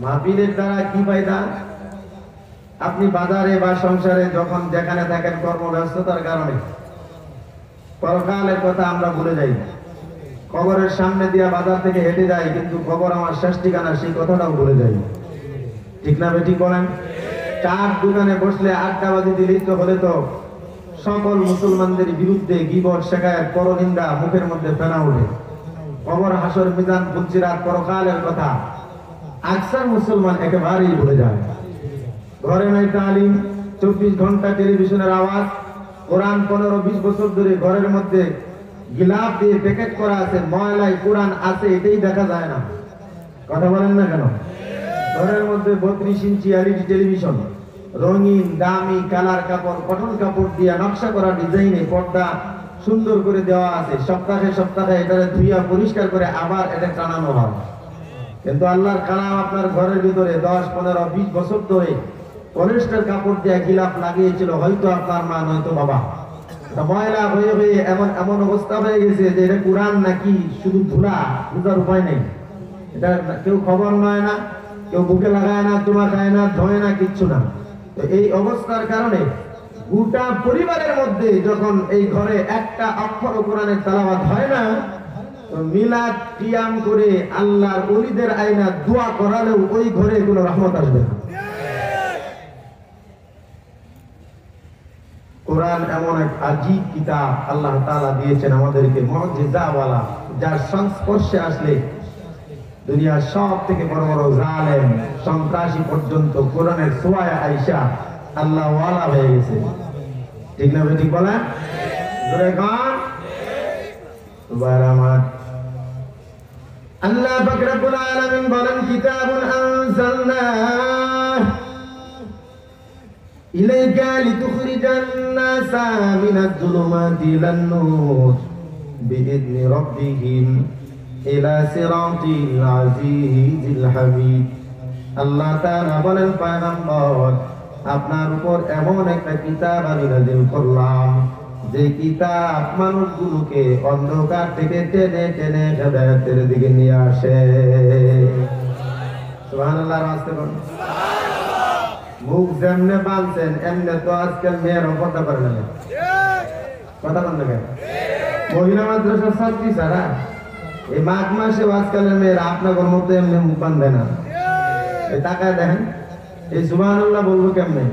মাহফিলের দ্বারা কি ফায়দা? আপনি বাজারে বা সংসারে যখন যেখানে থাকেন কর্মব্যস্ততার কারণে পরকালের কথা আমরা ভুলে যাই। কবরের সামনে দিয়া বাজার থেকে হেঁটে যাই, কিন্তু কবর আমার শেষ ঠিকানা সেই কথাটাও ভুলে যাই। ঠিক না বেঠিক বলেন? চার দোকানে বসলে আড্ডাবাজিতে লিপ্ত হলে তো সকল মুসলমানদের বিরুদ্ধে গীবত শেখায়েত পরনিন্দা মুখের মধ্যে ফেনা ওঠে। কবর, হাসর, মিজান, ফুলসিরাত, পরকালের কথা আকসার মুসলমান একেবারেই ভুলে যায়। ঘরে নাই তালিম, 24 ঘন্টা টেলিভিশনের আওয়াজ, কোরআন 15-20 বছর ধরে ঘরের মধ্যে গিলাফ দিয়ে প্যাকেট করা আছে, ময়লায় কোরআন আছে এটাই দেখা যায় না। কথা বলেন না কেন? ঘরের মধ্যে 32 ইঞ্চি এলইডি টেলিভিশন, রঙিন দামি কালার কাপড়, কটন কাপড় দিয়ে নকশা করা ডিজাইনে পর্দা সুন্দর করে দেওয়া আছে। সপ্তাহে সপ্তাহে এটা ধুইয়া পরিষ্কার করে আবার এটা টানানো হয়। কিন্তু আল্লাহর কালাম আপনার ঘরের ভিতরে 10, 15, 20 বছর ধরে পলিস্টার কাপড় দিয়ে গিলাফ লাগিয়েছিল, হয়তো আপনার মা নয়তো বাবা। ময়লা হয়ে হয়ে এমন এমন অবস্থা হয়ে গেছে যে এটা কোরআন নাকি শুধু ধুলা, বুঝার উপায় নেই। এটা কেউ খবর নয় না, কেউ বুকে লাগায় না, চুমা খায় না, ধোয় না, কিচ্ছু না। তো এই অবস্থার কারণে গোটা পরিবারের মধ্যে যখন এই ঘরে একটা অক্ষর কোরআনের তেলাওয়াত হয় না, তো মিলাদ কিয়াম করে আল্লাহর ওলিদের আইনা দোয়া করালেও ওই ঘরে কোনো রহমত আসবে না। কোরআন এমন এক আজীব কিতাব আল্লাহ তাআলা দিয়েছেন আমাদেরকে, মুজিজাওয়ালা, যার সংস্পর্শে আসলে দুনিয়ার সব থেকে বড় বড় জালেম সন্ত্রাসী পর্যন্ত কোরআনের ছোঁয়ায় আইসা আল্লাহ ওয়ালা হয়ে গেছে। ঠিক না ঠিক বলেন? জোরে গান সুবহানাল্লাহ। আল্লাহ পাক রব্বুল আলামিন বলেন, কিতাবুন আনজালনাহু ইলাইকা লিতুখরিজান নাসা মিনাজ যুলুমাতি ইলান নূর বিইذনি রাব্বিহিম ইলা সিরাতিল আজিজিল হামিদ। আল্লাহ তাআলা বলেন, পয়গম্বর, আপনার উপর এমন একটা কিতাব আমি নাযিল করলাম যে কিতাব মানুষগুলোকে অন্ধকার থেকে টেনে টেনে হেদায়েতের দিকে নিয়ে আসে। সুবহানাল্লাহ। রাস্তে বলুন সুবহানাল্লাহ। মুখ যেমনে বানছেন এমনে তো আজকাল মেয়েরাও কথা পারে না। কথা বলেন না কেন? মহিলা মাদ্রাসার ছাত্রী ছাড়া এই মাঘ মাসে আজকালের মেয়েরা আপনাদের মতো এমনি মুখ বান্ধে না। এই তাকায় দেখেন, এই সুবহানাল্লাহ বলবো কেমনে?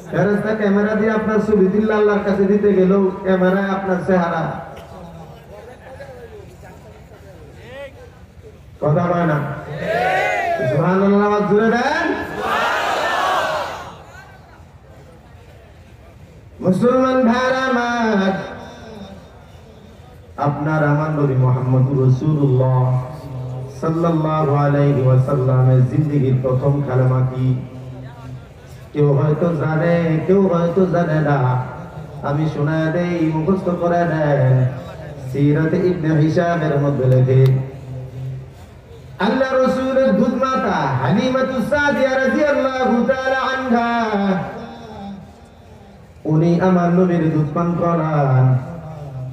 ফেরেশতা ক্যামেরা দিয়ে আপনার ছবি দিল্লা আল্লাহর কাছে দিতে গেলেও ক্যামেরায় আপনার চেহারা। কথা বলে না? সুবহানাল্লাহ জুড়ে দেন। মুসলমান ভাইরা আমার, আপনার আমার নবী মুহাম্মদুর রাসূলুল্লাহ সাল্লাল্লাহু আলাইহি ওয়াসাল্লামের জিন্দেগীর প্রথম কালেমা কি? কেউ হয়তো জানে, কেউ হয়তো জানে না। আমি শোনায় দেই, মুখস্থ করে নেন। সিরাতে ইবনে হিশামের মধ্যে লেখে, আল্লাহ রাসূলের দুধ মাতা হালিমাতুস সাদিয়া রাদিয়াল্লাহু তাআলা আনহা, উনি আমার নবীর দুধ পান করান,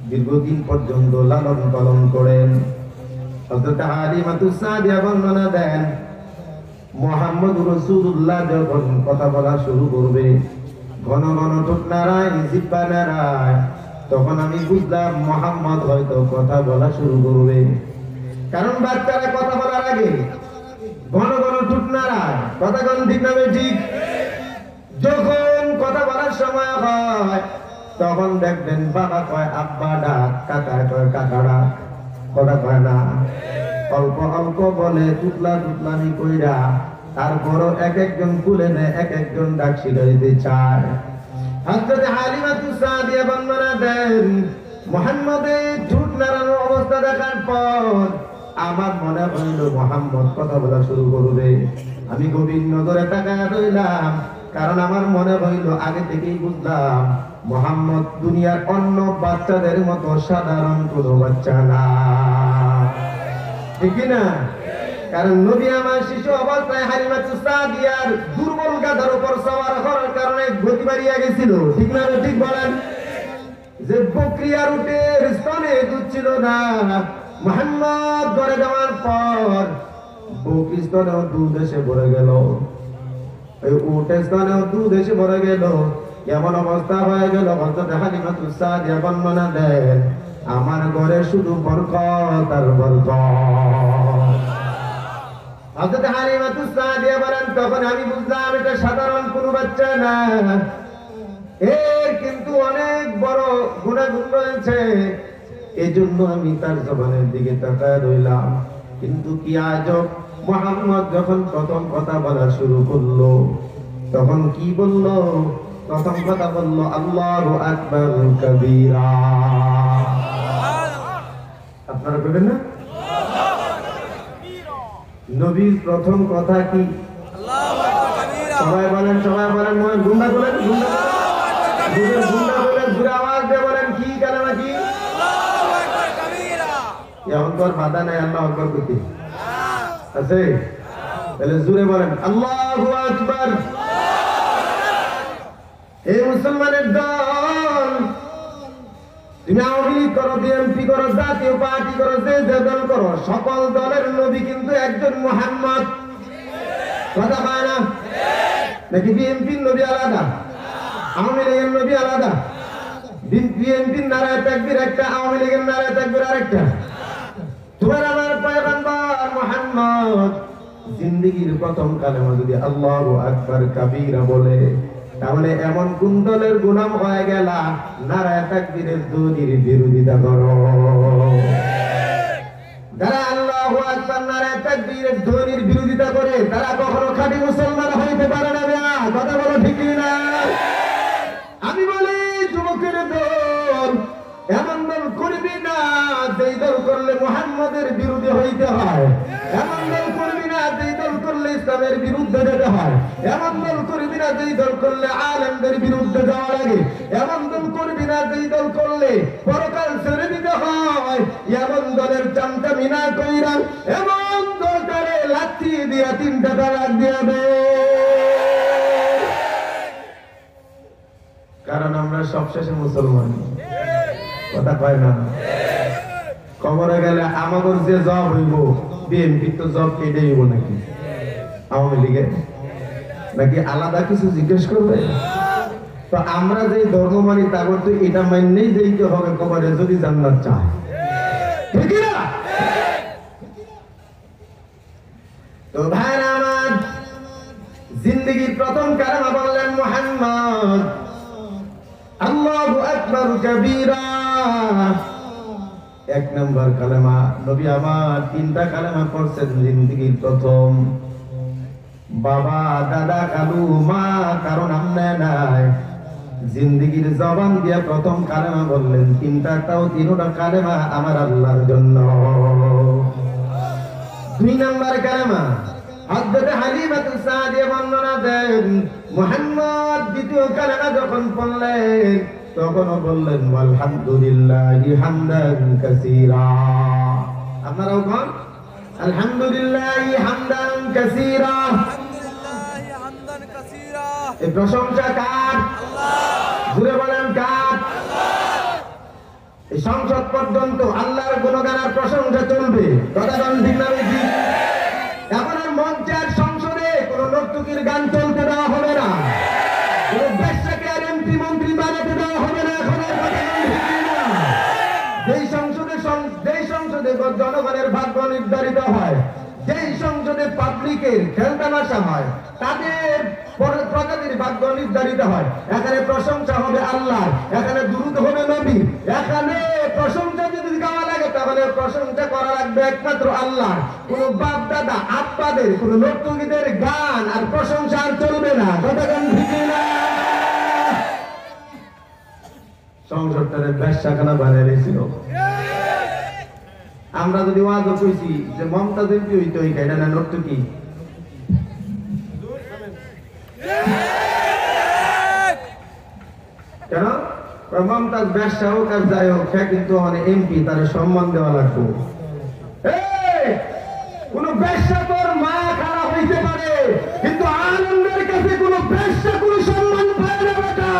দীর্ঘদিন পর্যন্ত লালন পালন করেন। হযরত হালিমাতুস সাদিয়া বর্ণনা দেন, মুহাম্মদুর রাসূলুল্লাহ যখন কথা বলা শুরু করবে, ঘন ঘন ঠোঁট নাড়ায়, জিহ্বা নাড়ায়, তখন আমি বুঝলাম মুহাম্মদ হয়তো কথা বলা শুরু করবে। কারণ বাচ্চারা কথা বলার আগে ঘন ঘন ঠোঁট নাড়ায়। কথা কোন ঠিক না ঠিক? যখন কথা বলার সময় হয় তখন দেখবেন বাবা কয় আব্বা ডাক, কাকা কয় কাকা ডাক। কথা কয় না, অল্প অল্প বলে, টুকলা টুকলানি কইরা, তারপরও এক একজন কুলে নেয়, এক একজন ডাক শিখাইতে চায়। হযরত হালিমাতুস সাদিয়া বর্ণনা দেন, মুহাম্মদের ঠোঁট নাড়ানোর অবস্থা দেখার পর আমার মনে হইল মুহাম্মদ কথা বলা শুরু করবে। আমি গভীর নজরে তাকায় রইলাম, কারণ আমার মনে হইল, আগে থেকেই বুঝলাম মুহাম্মদ দুনিয়ার অন্য বাচ্চাদের মতো সাধারণ কোনো বাচ্চা না। ঠিক না? কারণ নবী আমার শিশু অবস্থায় হালিমাতুস সাদিয়ার দুর্বল গাধার উপর সওয়ার হওয়ার কারণে গতি বাড়িয়ে গেছিল। ঠিক না ঠিক বলেন? যে বকরিয়ার উটের স্তনে দুধ ছিল না, মুহাম্মদ ঘরে যাওয়ার পর বকরি স্তনেও দুধ এসে ভরে গেল, ওই উটের স্তনেও দুধ এসে ভরে গেল। এমন অবস্থা হয়ে গেল, হযরত হালিমাতুস সাদিয়া বর্ণনা দেন, আমার ঘরে শুধু বরকত আর বরকত। হযরত হালিমাতুস সাদিয়া বলেন, তখন আমি বুঝলাম এটা সাধারণ কোনো বাচ্চা না, এর কিন্তু অনেক বড় গুণাগুণ রয়েছে। এজন্য আমি তার জবানের দিকে তাকায় রইলাম। কিন্তু কি আজব, মুহাম্মদ যখন প্রথম কথা বলা শুরু করলো, তখন কি বলল? প্রথম কথা বলল আল্লাহু আকবার কবীরা। আপনারা বলেন না, নবীর প্রথম কথা কি? সবাই বলেন, সবাই বলেন, গুন্ডা বলেন, গুন্ডা বলেন, জোরে আওয়াজ দিয়ে বলেন, কি কালেমা কি? এখন তোর বাধা নাই আল্লাহু আকবার করতে আছে, তাহলে জোরে বলেন আল্লাহু আকবার। এই মুসলমানের দল, তুমি আওয়ামী লীগ করো, বিএনপি করো, জাতীয় পার্টি করো, যে যে দল করো, সকল দলের নবী কিন্তু একজন মুহাম্মদ। কথা পায় না নাকি? বিএনপির নবী আলাদা, আওয়ামী লীগের নবী আলাদা। বিএনপির নারায়ে তাকবীর একটা, আওয়ামী লীগের নারায়ে তাকবীর আরেকটা। তোমার আমার পয়গম্বর মুহাম্মদ জিন্দেগীর প্রথম কালেমা যদি আল্লাহু আকবার কবীরা বলে, তাহলে এমন কোন দলের গোলাম হয়ে গেলা নারায়ে তাকবীরের ধ্বনির বিরোধিতা করো? যারা আল্লাহু আকবার নারায়ে তাকবীরের ধ্বনির বিরোধিতা করে, তারা কখনো খাঁটি মুসলমান হইতে পারে না। কথা বলো ঠিক না? আমি বলি যুবকের দল, এমন দল করবি না যেই দল করলে মুহাম্মদের বিরুদ্ধে হইতে হয়, এমন দল করবি না যেই দল করলে ইসলামের বিরুদ্ধে যেতে হয়, এমন দল করবি না যেই দল করলে আলেমদের বিরুদ্ধে যাওয়া লাগে, এমন দল করবি না যেই দল করলে পরকাল ছেড়ে দিতে হয়। এমন দলের চামচামি না কইরা এমন দলটারে লাঠি দিয়া 3টা তালাক দিয়া দে। কারণ আমরা সবশেষে মুসলমান। কথা কয় না? কবরে গেলে আমাদের যে জব হইব, বিএনপি তো জব কেটে হইব নাকি? আওয়ামী লীগের নাকি আলাদা কিছু জিজ্ঞেস করবে? তো আমরা যে ধর্ম মানি তারপর তো এটা মানলেই যেতে হবে কবরে, যদি জান্নাত চায়, ঠিক না? তো ভাইরা আমার, জিন্দেগীর প্রথম কালেমা বললেন মুহাম্মদ, আল্লাহু আকবার কবীরা। 1 নম্বর কালেমা। নবী আমার 3টা কালেমা পড়ছেন জিন্দেগীর প্রথম। বাবা, দাদা, খালু, মা কারণ আমনে নাই, জিন্দেগীর জবান দিয়ে প্রথম কালেমা বললেন 3টা কালেমা আমার আল্লাহর জন্য। 2 নম্বর কালেমা হযরত হালিমাতুস সাদিয়া বর্ণনা দেন, মুহাম্মদ 2য় কালেমা যখন পড়লেন তখনও বললেন আলহামদুলিল্লাহি হামদান কাসীরা। আপনারাও কোন আলহামদুলিল্লাহি হামদান কাসীরা। এই প্রশংসা কার? আল্লাহ। জোরে বলেন কার? আল্লাহ। এই সংসদ পর্যন্ত আল্লাহর গুণগান আর প্রশংসা চলবে। কথা বলেন ঠিক না? এখন আর মঞ্চের সংসদে কোন নর্তকীর গান চলতে দেওয়া হবে না, কোন বেশ্যাকে আর এমপি মন্ত্রী বানাতে দেওয়া হবে না। এখন আর কথা বলেন ঠিক না? যেই সংসদে জনগণের ভাগ্য নির্ধারিত হয়, যেই সংসদে পাবলিকের খেলতামাশা হয়, তাদের প্রজাতির ভাগ্য নির্ধারিত হয়। এখানে প্রশংসা হবে আল্লাহ, এখানে দুরূদ হবে নবী, এখানে প্রশংসা যদি গাওয়া লাগে তাহলে প্রশংসা করা লাগবে একমাত্র আল্লাহ। কোন বাপ দাদা আব্বাদের, কোন নর্তকীদের গান আর প্রশংসা আর চলবে না। কতক্ষণ ঠিক না? সংসদটারে বেশ্যাখানা বানিয়ে দিয়েছিল। আমরা যদি ওয়াজও কইছি যে মমতাজ এমপি হইতে হইতে, এটা না নর্তকী? কেন? মমতাজ ব্যবসা হোক আর যাই হোক, সে কিন্তু এমপি, তার সম্মান দেওয়া লাগবে। কোন ব্যবসা তোর মা খারাপ হইতে পারে, কিন্তু আনন্দের কাছে কোন ব্যবসা কোন সম্মান পায় না। বেটা,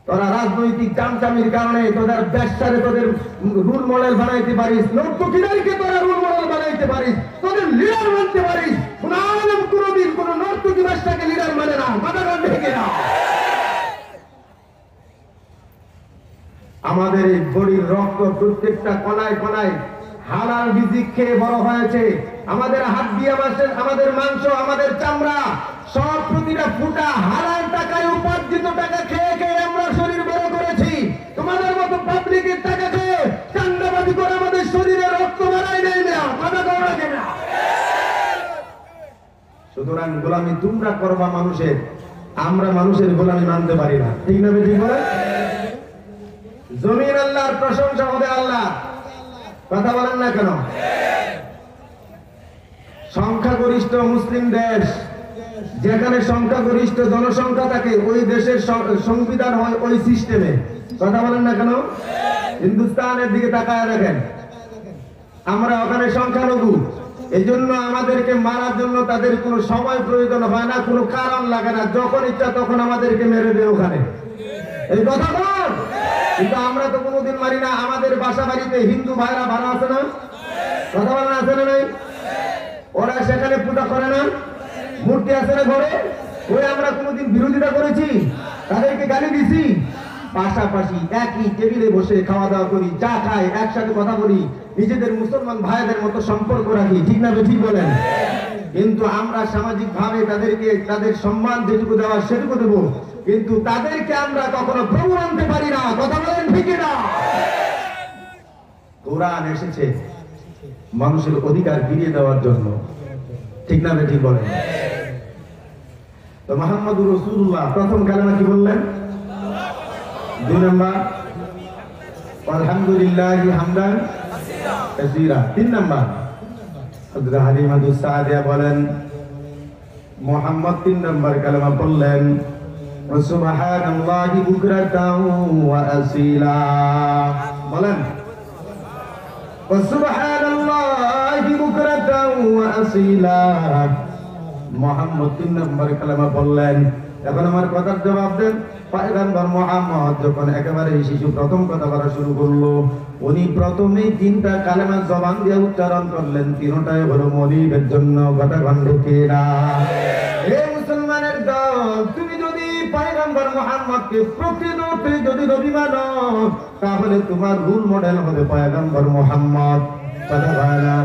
তোরা রাজনৈতিক চামচামির কারণে তোদের ব্যবসারে তোদের রুল মডেল বানাইতে পারিস, নর্তকীদেরকে তোরা রুল বানাইতে পারিস, তোদের লিডার মানতে পারিস। কোন আলেম কোনদিন কোন নর্তকী বাদশাকে লিডার মানে না। কথা বল ঠিক না? আমাদের এই বডির রক্ত প্রত্যেকটা কণায় কণায় হালাল রিজিক খেয়ে বড় হয়েছে। আমাদের হাড্ডি, আমাদের মাংস, আমাদের চামড়া, সব প্রতিটা ফুটা হালাল টাকায় উপার্জিত টাকা খেয়ে খেয়ে আমরা শরীর বড় করেছি। তোমাদের মতো পাবলিকের টাকা খেয়ে চান্দাবাজি করে আমাদের শরীরে রক্ত বাড়াই নেই না। কথা বলা যায় না। সুতরাং গোলামি তোমরা করবা মানুষের, আমরা মানুষের গোলামি মানতে পারি না। ঠিক না বেশি বলে? জমিন আল্লাহর, প্রশংসা হবে আল্লাহ। কথা বলেন না কেন? সংখ্যাগরিষ্ঠ মুসলিম দেশ, যেখানে সংখ্যাগরিষ্ঠ জনসংখ্যা থাকে, ওই দেশের সংবিধান হয় ওই সিস্টেমে। কথা বলেন না কেন? হিন্দুস্তানের দিকে তাকায় দেখেন, আমরা ওখানে সংখ্যালঘু, এই জন্য আমাদেরকে মারার জন্য তাদের কোনো সময় প্রয়োজন হয় না, কোনো কারণ লাগে না, যখন ইচ্ছা তখন আমাদেরকে মেরে দেয় ওখানে। এই কথা বল। কিন্তু আমরা তো কোনোদিন মারি না। আমাদের বাসা বাড়িতে হিন্দু ভাইরা ভাড়া আছে না? কথা বলেন আছে না নাই? ওরা সেখানে পূজা করে না, মূর্তি আছে না ঘরে, ওই আমরা কোনোদিন বিরোধিতা করেছি, তাদেরকে গালি দিছি? পাশাপাশি একই টেবিলে বসে খাওয়া দাওয়া করি, চা খাই, একসাথে কথা বলি, নিজেদের মুসলমান ভাইদের মতো সম্পর্ক রাখি। ঠিক না ঠিক বলেন? কিন্তু আমরা সামাজিক ভাবে তাদেরকে তাদের সম্মান যেটুকু দেওয়া সেটুকু দেবো, কিন্তু তাদেরকে আমরা কখনো প্রভু আনতে পারি না। কথা বলেন ঠিক না? কোরআন এসেছে মানুষের অধিকার ফিরিয়ে দেওয়ার জন্য। ঠিক না ঠিক বলেন? তো মুহাম্মদুর রাসূলুল্লাহ প্রথম কালেমা কি বললেন? 2 নাম্বার আলহামদুলিল্লাহি হামদান কাসীরা। 3 নাম্বার হযরত হালিমাতুস সাদিয়া বলেন মুহাম্মদ 3 নাম্বার কালেমা পড়লেন সুবহানাল্লাহি বুকরাতাও ওয়া আসীলা। বলেন সুবহানাল্লাহি বুকরাতাও ওয়া আসীলা। মুহাম্মদ 3 নাম্বার কালেমা বললেন। এখন আমার কথার জবাব দেন, পয়গম্বর মুহাম্মদ যখন একেবারে শিশু প্রথম কথা বলা শুরু করলো, উনি প্রথমেই 3টা কালেমা জবান দিয়ে উচ্চারণ করলেন, 3টাই হলো মৌলিকের জন্য। কথা ঠিক না? হে মুসলমানের দল, তুমি যদি পয়গম্বর মুহাম্মদকে প্রকৃততে যদি নবী মানো, তাহলে তোমার রোল মডেল হবে পয়গম্বর মুহাম্মদ। কথা বলা,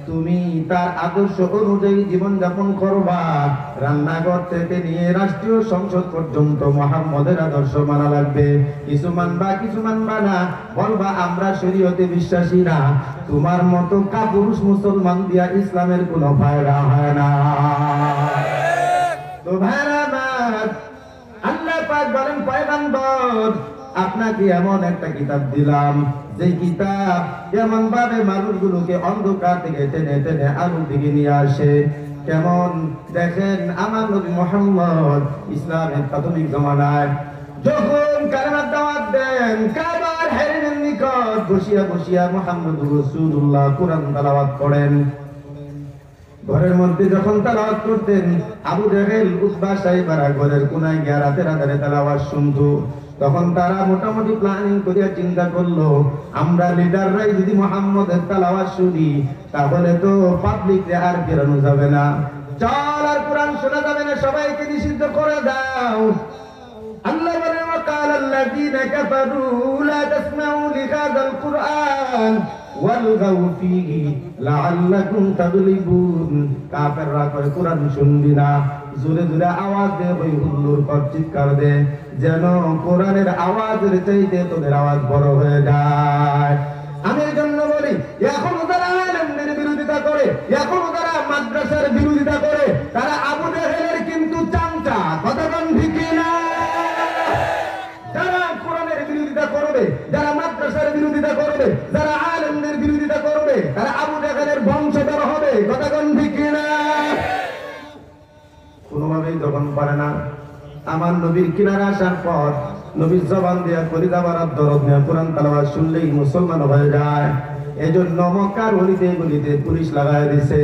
তুমি তার আদর্শ অনুযায়ী জীবন যাপন করবা। রান্নাঘর থেকে নিয়ে রাষ্ট্রীয় সংসদ পর্যন্ত মুহাম্মদের আদর্শ মানা লাগবে। কিছু মানবা কিছু মানবা না, বলবা আমরা শরীয়তে বিশ্বাসী না। তোমার মতো কাপুরুষ মুসলমান দিয়া ইসলামের কোনো ফায়দা হয় না। তো ভাইরা আমার, আল্লাহ পাক বলেন পয়গম্বর আপনাকে এমন একটা কিতাব দিলাম, যে কিতাব এমন ভাবে মানুষগুলোকে অন্ধকার থেকে টেনে টেনে আলোর দিকে নিয়ে আসে। কেমন দেখেন, আমার নবী মুহাম্মদ ইসলামের প্রাথমিক জমানায় যখন কালেমার দাওয়াত দেন, কাবার হেরেমের নিকট বসিয়া বসিয়া মুহাম্মদুর রাসূলুল্লাহ কোরআন তেলাওয়াত করেন। ঘরের মধ্যে যখন তেলাওয়াত করতেন, আবু জাহেল, উতবা, সাইবারা ঘরের কোনায় গিয়ে রাতের আধারে তেলাওয়াত শুনতো। তখন তারা মোটামুটি প্ল্যানিং করিয়া চিন্তা করলো, আমরা লিডাররাই যদি মুহাম্মদের তেলাওয়াত শুনি, তাহলে তো পাবলিকরে আর বেরানো যাবে না, চল আর কোরআন শোনা যাবে না, সবাইকে নিষিদ্ধ করে দাও। আল্লাহ বলেন ওয়াকালাল্লাযীনা কাফারু লা তাসমাউ লিহাযাল কুরআন ওয়ালগাউ ফীহি লাআল্লাকুম তাগলিবুন। কাফেররা কয় কোরআন শুনবি না, জোরে জোরে আওয়াজ দে, ওই হুল্লোড় কর, চিৎকার দে, যেন কোরআনের আওয়াজের চাইতে তোদের আওয়াজ বড় হয়ে যায়। আমি এই জন্য বলি, এখনো যারা আলেমদের বিরোধিতা করে, এখনো যারা মাদ্রাসার বিরোধিতা করে, তারা আবু জাহেলের কিন্তু চামচা। কথা ঠিক না? যারা কোরআনের বিরোধিতা করবে, যারা মাদ্রাসার বিরোধিতা করবে, যারা আলেমদের বিরোধিতা করবে, তারা আবু জাহেলের বংশধর হবে। কথা ঠিক না? কোনোভাবেই যখন পারে না, আমার নবীর কিনারা আসার পর নবীর জবান দিয়া কলিজা বারাত দরদ নিয়ে কোরআন তেলাওয়াত শুনলেই মুসলমান হয়ে যায়। এজন্য মক্কার গলিতে গলিতে পুলিশ লাগায় দিছে,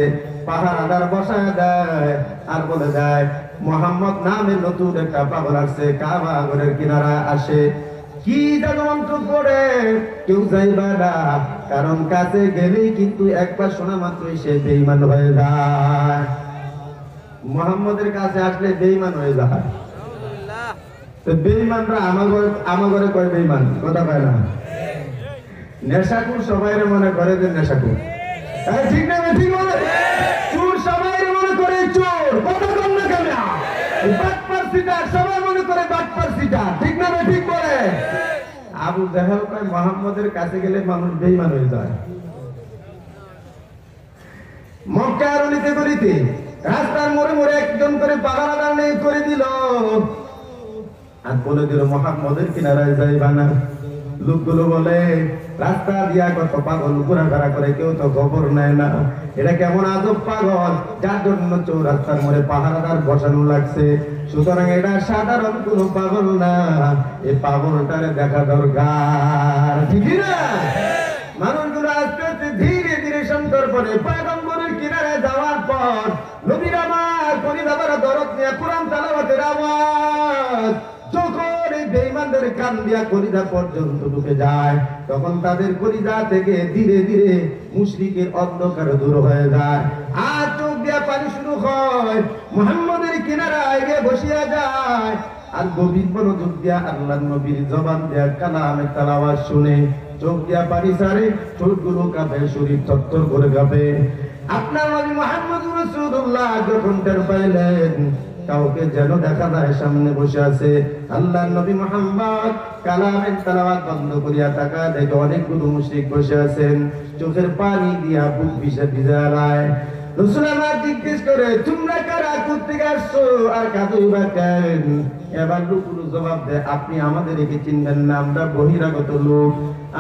পাহারাদার বসায় দেয়, আর বলে যায় মুহাম্মদ নামে নতুন একটা পাগল আসছে, কাবা ঘরের কিনারা আসে, কি জাদু মন্ত্র পড়ে কেউ যাইবা না, কারণ কাছে গেলেই কিন্তু একবার শোনা মাত্রই সে বেঈমান হয়ে যায়। মুহাম্মদের কাছে আসলে বেঈমান হয়ে যায়। তো বেঈমানরা আমার ঘরে কয় বেঈমান, কথা কয় না। নেশাকুর সবাই মনে করে যে নেশাকুর, ঠিক না? ঠিক বলে। চোর সবাই মনে করে চোর, কথা কম না কেন? বাটপার সিটার সবাই মনে করে বাটপার সিটার, ঠিক না? ঠিক বলে। আবু জাহেল কয় মুহাম্মদের কাছে গেলে মানুষ বেঈমান হয়ে যায়। মক্কার অলিতে গলিতে রাস্তার মোড়ে মোড়ে একজন করে পাহারাদার নেই করে দিল, আর বলে দিল মুহাম্মদের কিনারায় যাইবা না। লোকগুলো বলে রাস্তা দিয়া কত পাগল ঘোরাফেরা করে, কেউ তো খবর নেয় না। এটা কেমন আজব পাগল যার জন্য চৌরাস্তার মোড়ে পাহারাদার বসানো লাগছে। সুতরাং এটা সাধারণ কোনো পাগল না, এই পাগলটারে দেখা দরকার, ঠিক না? মানুষগুলো আস্তে আস্তে ধীরে ধীরে সন্তর্পণে পয়গম্বরের কিনারে যাওয়ার পর নবীর আমার পরিবারের দরদ নিয়ে কোরআন তেলাওয়াতের আওয়াজ যখন এই বেঈমানদের কান দিয়া কলিজা পর্যন্ত ঢুকে যায়, তখন তাদের কলিজা থেকে ধীরে ধীরে মুশরিকের অন্ধকার দূর হয়ে যায়। আর চোখ দিয়া পানি শুরু হয়, মুহাম্মদের কিনারায় গিয়ে বসিয়া যায়, আর গভীর মনোযোগ দিয়া আল্লাহর নবীর জবান দিয়া কালামে তেলাওয়াত শুনে চোখ দিয়া পানি ছাড়ে, চোখগুলো কাঁপে, শরীর থরথর করে কাঁপে। আপনার নবী মুহাম্মদুর রাসূলুল্লাহ যখন টের পাইলেন কাউকে যেন দেখা যায় সামনে বসে আছে, আল্লাহর নবী মুহাম্মদ কালামের তেলাওয়াত বন্ধ করিয়া তাকা দেখে অনেকগুলো মুশরিক বসে আছেন, চোখের পানি দিয়া বুক ভিজে ভিজায়। রাসূল আমার জিজ্ঞেস করে, তোমরা কারা, কোত্থেকে আসছো, আর কাঁদোইবা কেন? এবার লোকগুলো জবাব দেয়, আপনি আমাদের একে চিনবেন না, আমরা বহিরাগত লোক,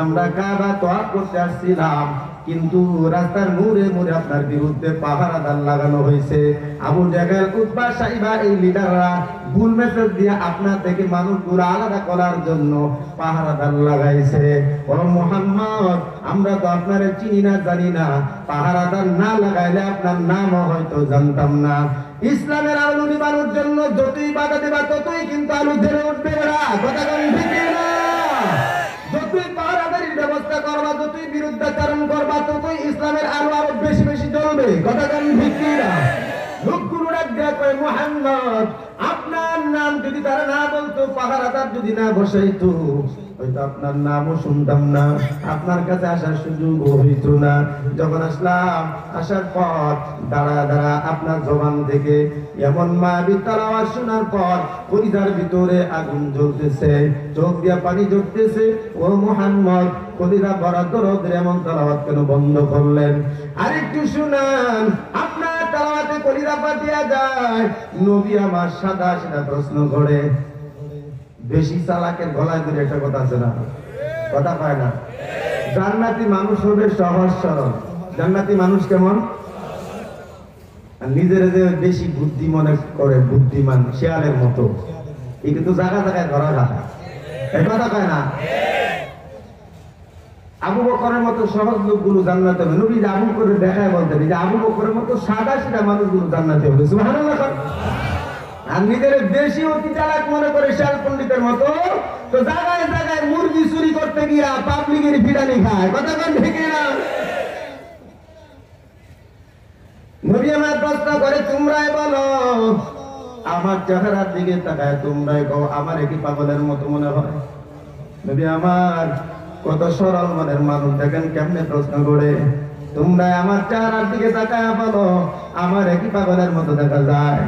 আমরা কাবা তওয়াফ করতে আসছিলাম, কিন্তু রাস্তার মোড়ে মোড়ে আপনার বিরুদ্ধে পাহারাদার লাগানো হয়েছে। আবু জাহেল, উতবা, সাইবা এই লিডাররা ভুল মেসেজ দিয়ে আপনার থেকে মানুষগুলো আলাদা করার জন্য পাহারাদার লাগাইছে। ও মুহাম্মদ, আমরা তো আপনারে চিনি না, জানি না, পাহারাদার না লাগাইলে আপনার নামও হয়তো জানতাম না। ইসলামের আলো নিবানোর জন্য যতই বাধা দেবা ততই কিন্তু আলু ধরে উঠবে না, কথা কোন ঠিক না? যতই পাহারাদারির ব্যবস্থা করবা, যতই বিরুদ্ধাচরণ করবা, ততই ইসলামের আলো আরো বেশি বেশি জ্বলবে, কথা কোন ঠিক না? লোকগুলো ডাক দেয়া কয়, মুহাম্মদ আপনার নাম যদি তারা না বলতো, পাহারাদার যদি না বসাইতো, হয়তো আপনার নামও শুনতাম না, আপনার কাছে আসার সুযোগ হইত না। যখন আসলাম, আসার পর দাঁড়া দাঁড়া আপনার জবান থেকে এমন মায়াবী তেলাওয়াত শোনার পর কলিজার ভিতরে আগুন জ্বলতেছে, চোখ দিয়া পানি ঝরতেছে। ও মুহাম্মদ, কলিজা ভরা দরদের এমন তেলাওয়াত কেন বন্ধ করলেন? আরেকটু শুনান, আপনার তেলাওয়াতে কলিজা ফাটিয়া যায়। নবী আমার সাদা সাদা প্রশ্ন করে, বেশি চালাকের গলায় ধরে একটা কথা আছে না, কথা পায় না? জান্নাতি মানুষ হবে সহজ সরল। জান্নাতি মানুষ কেমন? নিজের যে বেশি বুদ্ধি মনে করে, বুদ্ধিমান শেয়ালের মতো, এই কিন্তু জায়গা জায়গায় ধরা যায়, এই কথা কয় না? আবু বকরের মতো সহজ লোকগুলো জান্নাতে হবে। নবী আবু বকরের দেখায় বলতেন যে আবু বকরের মতো সাদা সিধা মানুষগুলো জান্নাতে হবে, সুবহানাল্লাহ। আর নিজের বেশি অতি চালাক মনে করে শেয়াল পণ্ডিতের মতো, তো জায়গায় জায়গায় মুরগি চুরি করতে গিয়া পাবলিকের বিরানি খায়, কথা কোন ঠিক না? নবী আমার প্রশ্ন করে, তোমরাই বলো, আমার চেহারার দিকে তাকায় তোমরাই কও, আমার কি পাগলের মতো মনে হয়? নবী আমার কত সরল মনের মানুষ, দেখেন কেমনে প্রশ্ন করে। তোমরা আমার চেহারার দিকে তাকায় বলো, আমার কি পাগলের মতো দেখা যায়?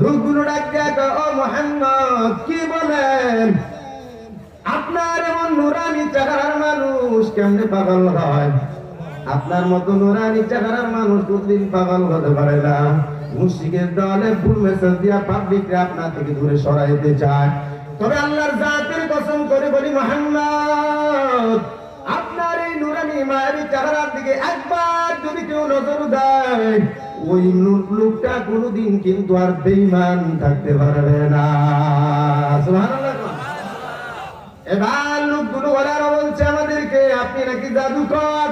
লোকগুলো ডাক দেয়া কয়, ও মুহাম্মদ কি বলেন? আপনার এমন নুরানি চেহারার মানুষ কেমনে পাগল হয়? আপনার মতো নুরানি চেহারার মানুষ কোনদিন পাগল হতে পারে না। মুশরিকের দলে ভুল মেসেজ দিয়া পাবলিককে আপনার থেকে দূরে সরাইতে চায়। তবে আল্লাহর জাতের কসম করে বলি, মুহাম্মদ আপনার এই নুরানি মায়াবী চেহারার দিকে একবার যদি কেউ নজর দেয়, ওই লোকটা কোনোদিন কিন্তু আর বেঈমান থাকতে পারবে না, সুবহানাল্লাহ। এবার লোকগুলো ওরা বলছে আমাদেরকে, আপনি নাকি জাদুকর।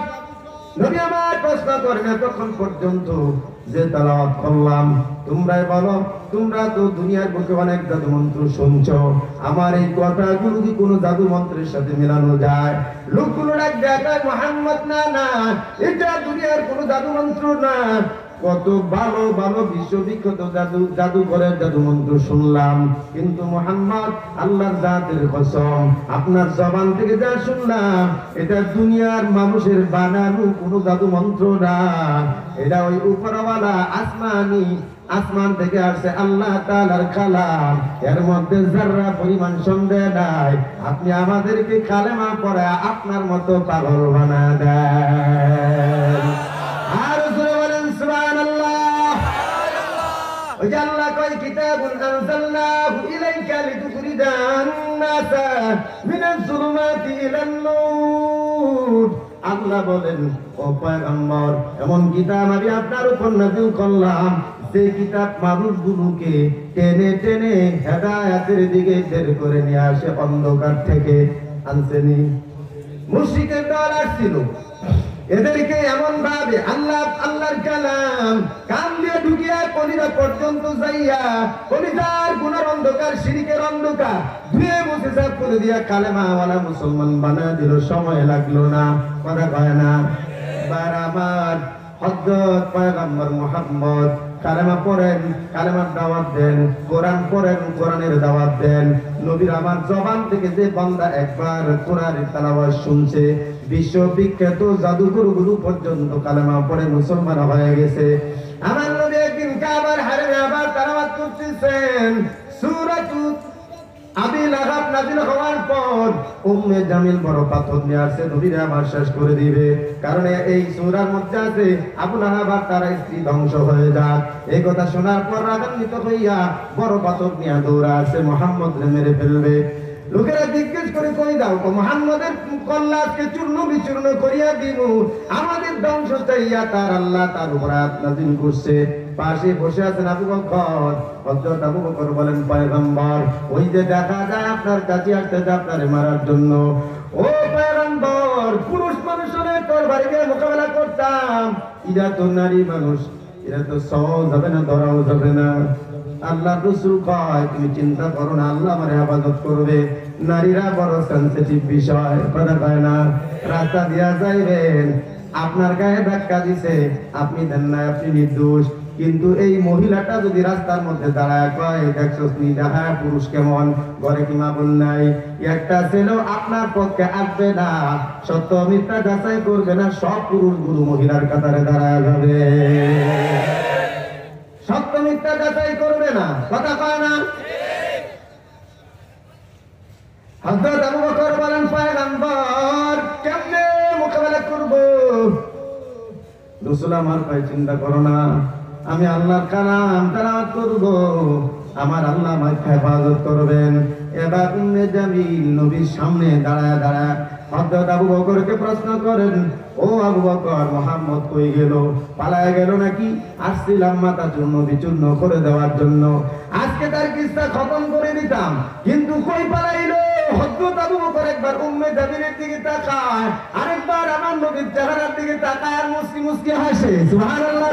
নবী আমার প্রশ্ন করেন, তখন পর্যন্ত যে তেলাওয়াত করলাম, তোমরাই বলো, তোমরা তো দুনিয়ার বুকে অনেক জাদু মন্ত্র শুনছো, আমার এই কথাগুলো কি কোনো জাদু মন্ত্রের সাথে মেলানো যায়? লোকগুলো ডাক দেখায়, মুহাম্মদ না না, এটা দুনিয়ার কোনো জাদু মন্ত্র না। কত ভালো ভালো বিশ্ববিখ্যাত জাদুঘরের জাদু মন্ত্র শুনলাম, কিন্তু মুহাম্মদ, আল্লাহর জাতের কসম, আপনার জবান থেকে যা শুনলাম, এটা দুনিয়ার মানুষের বানানো কোনো জাদু মন্ত্র না। এটা ওই উপরওয়ালা আসমান থেকে আসছে আল্লাহ তাআলার কালাম, এর মধ্যে যারা পরিমাণ সন্দেহ নাই। আপনি আমাদেরকে কালেমা পড়ে আপনার মতো পাগল বানা দেন। আর জোরে বলেন সুবহানাল্লাহ। ওই যে আল্লাহ কয়, কিতাবুন আনজালনাহু ইলাইকা লিতুখরিজান নাসা মিনাজ যুলুমাতি ইলান নূর। আল্লাহ বলেন, ও পয়গম্বর, এমন কিতাব আমি আপনার উপর নাযিল করলাম, যে কিতাব মানুষগুলোকে টেনে টেনে হেদায়েতের দিকে বের করে নিয়ে আসে অন্ধকার থেকে। আনছেনি মুশরিকের দল আসছিল, এদেরকে এমন ভাবে আল্লাহর কালাম কান দিয়ে ঢুকিয়া কলিজা পর্যন্ত যাইয়া, কলিজার গুনার অন্ধকার, শিরকের অন্ধকার ধুয়ে মুছে সাফ করে দিয়া কালেমাওয়ালা মুসলমান বানায় দিল। সময় লাগলো না, কথা কয় না। বার আমার হযরত পয়গম্বর মুহাম্মদ কালেমা পড়েন, কালেমার দাওয়াত দেন, কোরআন পড়েন, কোরআনের দাওয়াত দেন। নবীর আমার জবান থেকে যে বান্দা একবার কোরআনের তেলাওয়াত শুনছে, বিশ্ববিখ্যাত জাদুঘরগুলো পর্যন্ত কালেমা পড়ে মুসলমান হয়ে গেছে। আমার নবী একদিন কাবার হারমে আবার তেলাওয়াত করতেছেন, সূরাতুল আবি লাহাব নাযিল হওয়ার পর উম্মে জামিল বড় পাথর নিয়ে আসছে, নবীরা আমার শেষ করে দিবে। কারণ এই সূরার মধ্যে আছে আবু লাহাব আর তার স্ত্রী ধ্বংস হয়ে যাক। এই কথা শোনার পর রাগান্বিত হইয়া বড় পাথর নিয়ে দৌড়া আসছে, মুহাম্মদকে মেরে ফেলবে। লোকেরা জিজ্ঞেস করে, কই দাও, মুহাম্মদের কল্লাকে চূর্ণ বিচূর্ণ করিয়া দিব, আমাদের ধ্বংস চাইয়া তার আল্লাহ তার উপর আয়াত নাযিল করছে। পাশে বসে আছেন আবু বকর। হযরত আবু বকর বলেন, পয়গম্বর, ওই যে দেখা যায় আপনার কাছে আসতেছে আপনারে মারার জন্য। ও পয়গম্বর, পুরুষ মানুষের তরবারিকে মোকাবেলা করতাম, এরা তো নারী মানুষ, এরা তো সহজ হবে না, ধরাও যাবে না। আল্লাহ রাসূল কয়, তুমি চিন্তা করো না, আল্লাহ আমার হেফাজত করবে। নারীরা বড় সেনসিটিভ বিষয়, কথা কয় না। রাস্তা দিয়া যাইবেন, আপনার গায়ে ধাক্কা দিছে, আপনি দেন না, আপনি নির্দোষ। কিন্তু এই মহিলাটা যদি রাস্তার মধ্যে দাঁড়ায় কয়, দেখছস নি দেখা পুরুষ কেমন, ঘরে কি মা বোন নাই, একটা ছেলেও আপনার পক্ষে আসবে না, সত্য মিথ্যা যাচাই করবে না, সব পুরুষগুলো মহিলার কাতারে দাঁড়ায় যাবে, সত্য মিথ্যা যাচাই করবে না, কথা কয় না। হযরত আবু বকর বলেন, পয়গম্বর, কেমনে মোকাবেলা করব? রাসূল আমার কয়, চিন্তা করো না, আমি আল্লাহর কালাম তেলাওয়াত করব, আমার আল্লাহ আমাকে হেফাজত করবেন। এবার উম্মে জামিল নবীর সামনে দাঁড়ায় দাঁড়ায় হযরত আবু বকরকে প্রশ্ন করেন, ও আবু বকর, মুহাম্মদ কই গেল? পালায় গেল নাকি? আসছিলাম মাথা চূর্ণ বিচূর্ণ করে দেওয়ার জন্য, আজকে তার কিসসা খতম করে দিতাম, কিন্তু কই পালাইলো? হযরত আবু বকর একবার উম্মে জামিলের দিকে তাকায়, আরেকবার আমার নবীর চেহারার দিকে তাকায়, আর মুস্কি মুস্কি হাসে। সুবহানাল্লাহ।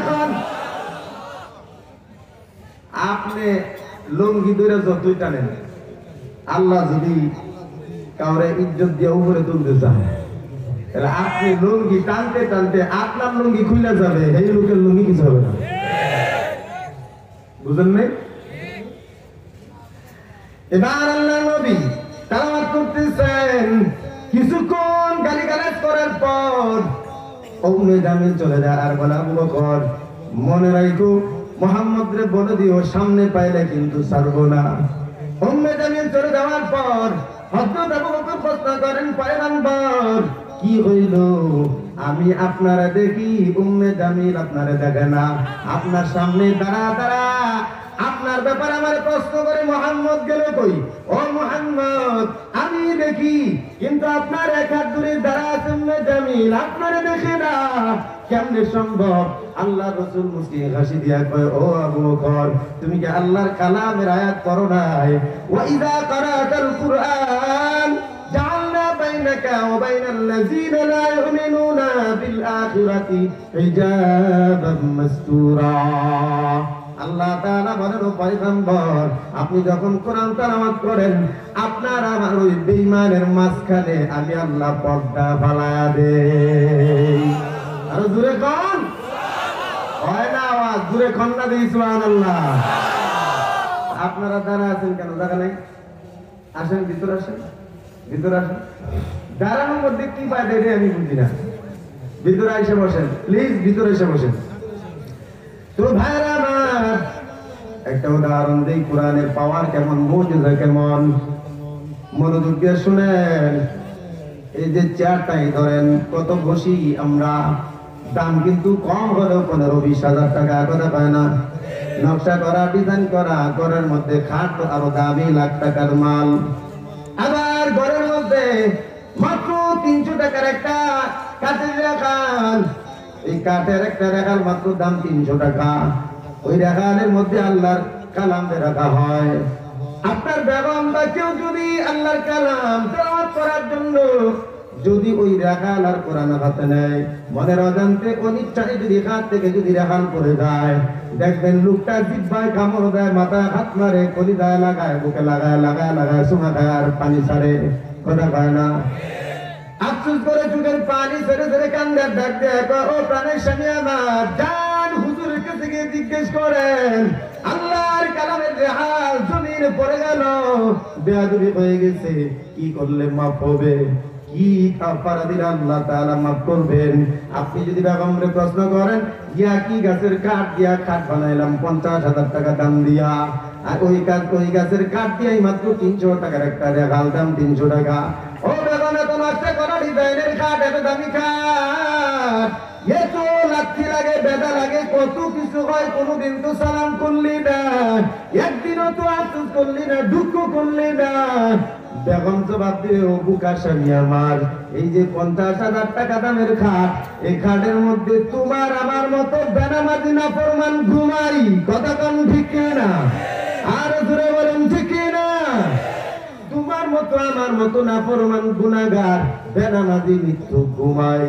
আপনি লুঙ্গি ধরে যতই টানেন, আল্লাহ যদি কাউরে ইজ্জত দিয়ে উপরে তুলতে চান, তাহলে আপনি লুঙ্গি টানতে টানতে আপনার লুঙ্গি খুলে যাবে, এই লোকের লুঙ্গি কিছু হবে না। বুঝেন নাই? এবার আল্লাহ নবী তেলাওয়াত করতেছেন, কিছুক্ষণ গালিগালাজ করার পর উম্মে জামিল চলে যায় আর বলে, আবু বকর, মনে রাখো, মুহাম্মদ রে বলে দিও, সামনে পাইলে কিন্তু ছাড়বো না। উম্মে জামিল চলে যাওয়ার পর হযরত আবু বকর প্রশ্ন করেন, পয়গম্বর, কি হইল? আমি আপনারা দেখি, উম্মে জামিল আপনারা দেখে না, আপনার সামনে দাঁড়া দাঁড়া আপনার ব্যাপারে আমার প্রশ্ন করে, মুহাম্মদ গেল কই? ও মুহাম্মদ, আমি দেখি, কিন্তু আপনার এক হাত দূরে দাঁড়া আছে উম্মে জামিল, আপনারা দেখে না, কেমনে সম্ভব? আল্লাহ রাসূল মুস্কি হাসি দিয়া কয়, ও আবু বকর, তুমি কি আল্লাহর কালামের আয়াত পড়ো নাই? ওয়া ইযা ক্বারাতাল কুরআন জাআলনা বাইনাকা ওয়া বাইনাল্লাযীনা লা ইউমিনুনা বিল আখিরাতি হিজাবাম মাসতুরা। আল্লাহ তাআলা বলেন, ও পয়গম্বর, আপনি যখন কোরআন তেলাওয়াত করেন, আপনার আমার ওই বেঈমানের মাঝখানে আমি আল্লাহ পর্দা ফালায়া দেই। আর জোরে কোন হয় না আওয়াজ, জোরে কোন না দেই সুবহানাল্লাহ। আপনারা দাঁড়া আছেন কেন? জায়গা নাই? আসেন, ভিতরে আসেন, ভিতরে আসেন। দাঁড়ানোর মধ্যে কি পায় এটা আমি বুঝি না। ভিতরে এসে বসেন প্লিজ, ভিতরে এসে বসেন। তো ভাইরা আমার, একটা উদাহরণ দেই কোরআনের পাওয়ার কেমন, মুজিজা কেমন। মনোযোগ দিয়ে শুনেন। এই যে চেয়ারটাই ধরেন, কত বসি আমরা, দাম কিন্তু কম হলেও 15-20 হাজার টাকা, কথা পায় না। নকশা করা, ডিজাইন করা, ঘরের মধ্যে খাট তো আরো দামি, লাখ টাকার মাল। আবার ঘরের মধ্যে মাত্র 300 টাকার একটা কাঠের রেখাল, এই কাঠের একটা রেখাল মাত্র দাম 300 টাকা। ওই রেখালের মধ্যে আল্লাহর কালাম রাখা হয়। আপনার বেগম বা কেউ যদি আল্লাহর কালাম তেলাওয়াত করার জন্য যদি ওই রেখাল আর কোরআন হাতে নেয়, মনের অজান্তে অনিচ্ছায় যদি হাত থেকে যদি রেখাল পড়ে যায়, দেখবেন লোকটা জিহ্বায় কামড় দেয়, মাথায় হাত মারে, কলিজায় লাগায়, বুকে লাগায়, লাগায় লাগায় সুমা খায় আর পানি ছাড়ে, কথা পায় না। আফসোস করে চোখের পানি ছেড়ে ছেড়ে কান্দে, ডাক দেয়, ও প্রাণের স্বামী আমার, যান হুজুরের কাছে গিয়ে জিজ্ঞেস করেন, আল্লাহর কালামের রেহাল জমিনে পড়ে গেল, বেয়াদবি হয়ে গেছে, কি করলে মাফ হবে, কি কাফারা দিলে আল্লাহ তাআলা মাফ করবেন। আপনি যদি বেগমরে প্রশ্ন করেন, ইয়া কি গাছের কাঠ দিয়া খাট বানাইলাম 50,000 টাকা দাম দিয়া, আর ওই গাছের কাঠ দিয়াই মাত্র 300 টাকার একটা রেখাল, দাম 300 টাকা। ও বেগম, এত নষ্ট করা ডিজাইনের কাঠ, এত দামি কাঠ, এত লাঠি লাগে, বেদা লাগে, কত কিছু হয়, কোনোদিন তো সালাম করলি না, একদিনও তো আফসোস করলি না, দুঃখ করলি না। বেগম জবাব দিয়ে, ও বুকা স্বামী আমার, এই যে 50,000 টাকা দামের খাট, এই খাটের মধ্যে তোমার আমার মতো বেনামাজি নাফরমান ঘুমাই, কথা কোন ঠিক না? আর জোরে বলেন ঠিক না? তোমার মতো আমার মতো নাফরমান গুনাহগার বেনামাজি মৃত্যু ঘুমাই,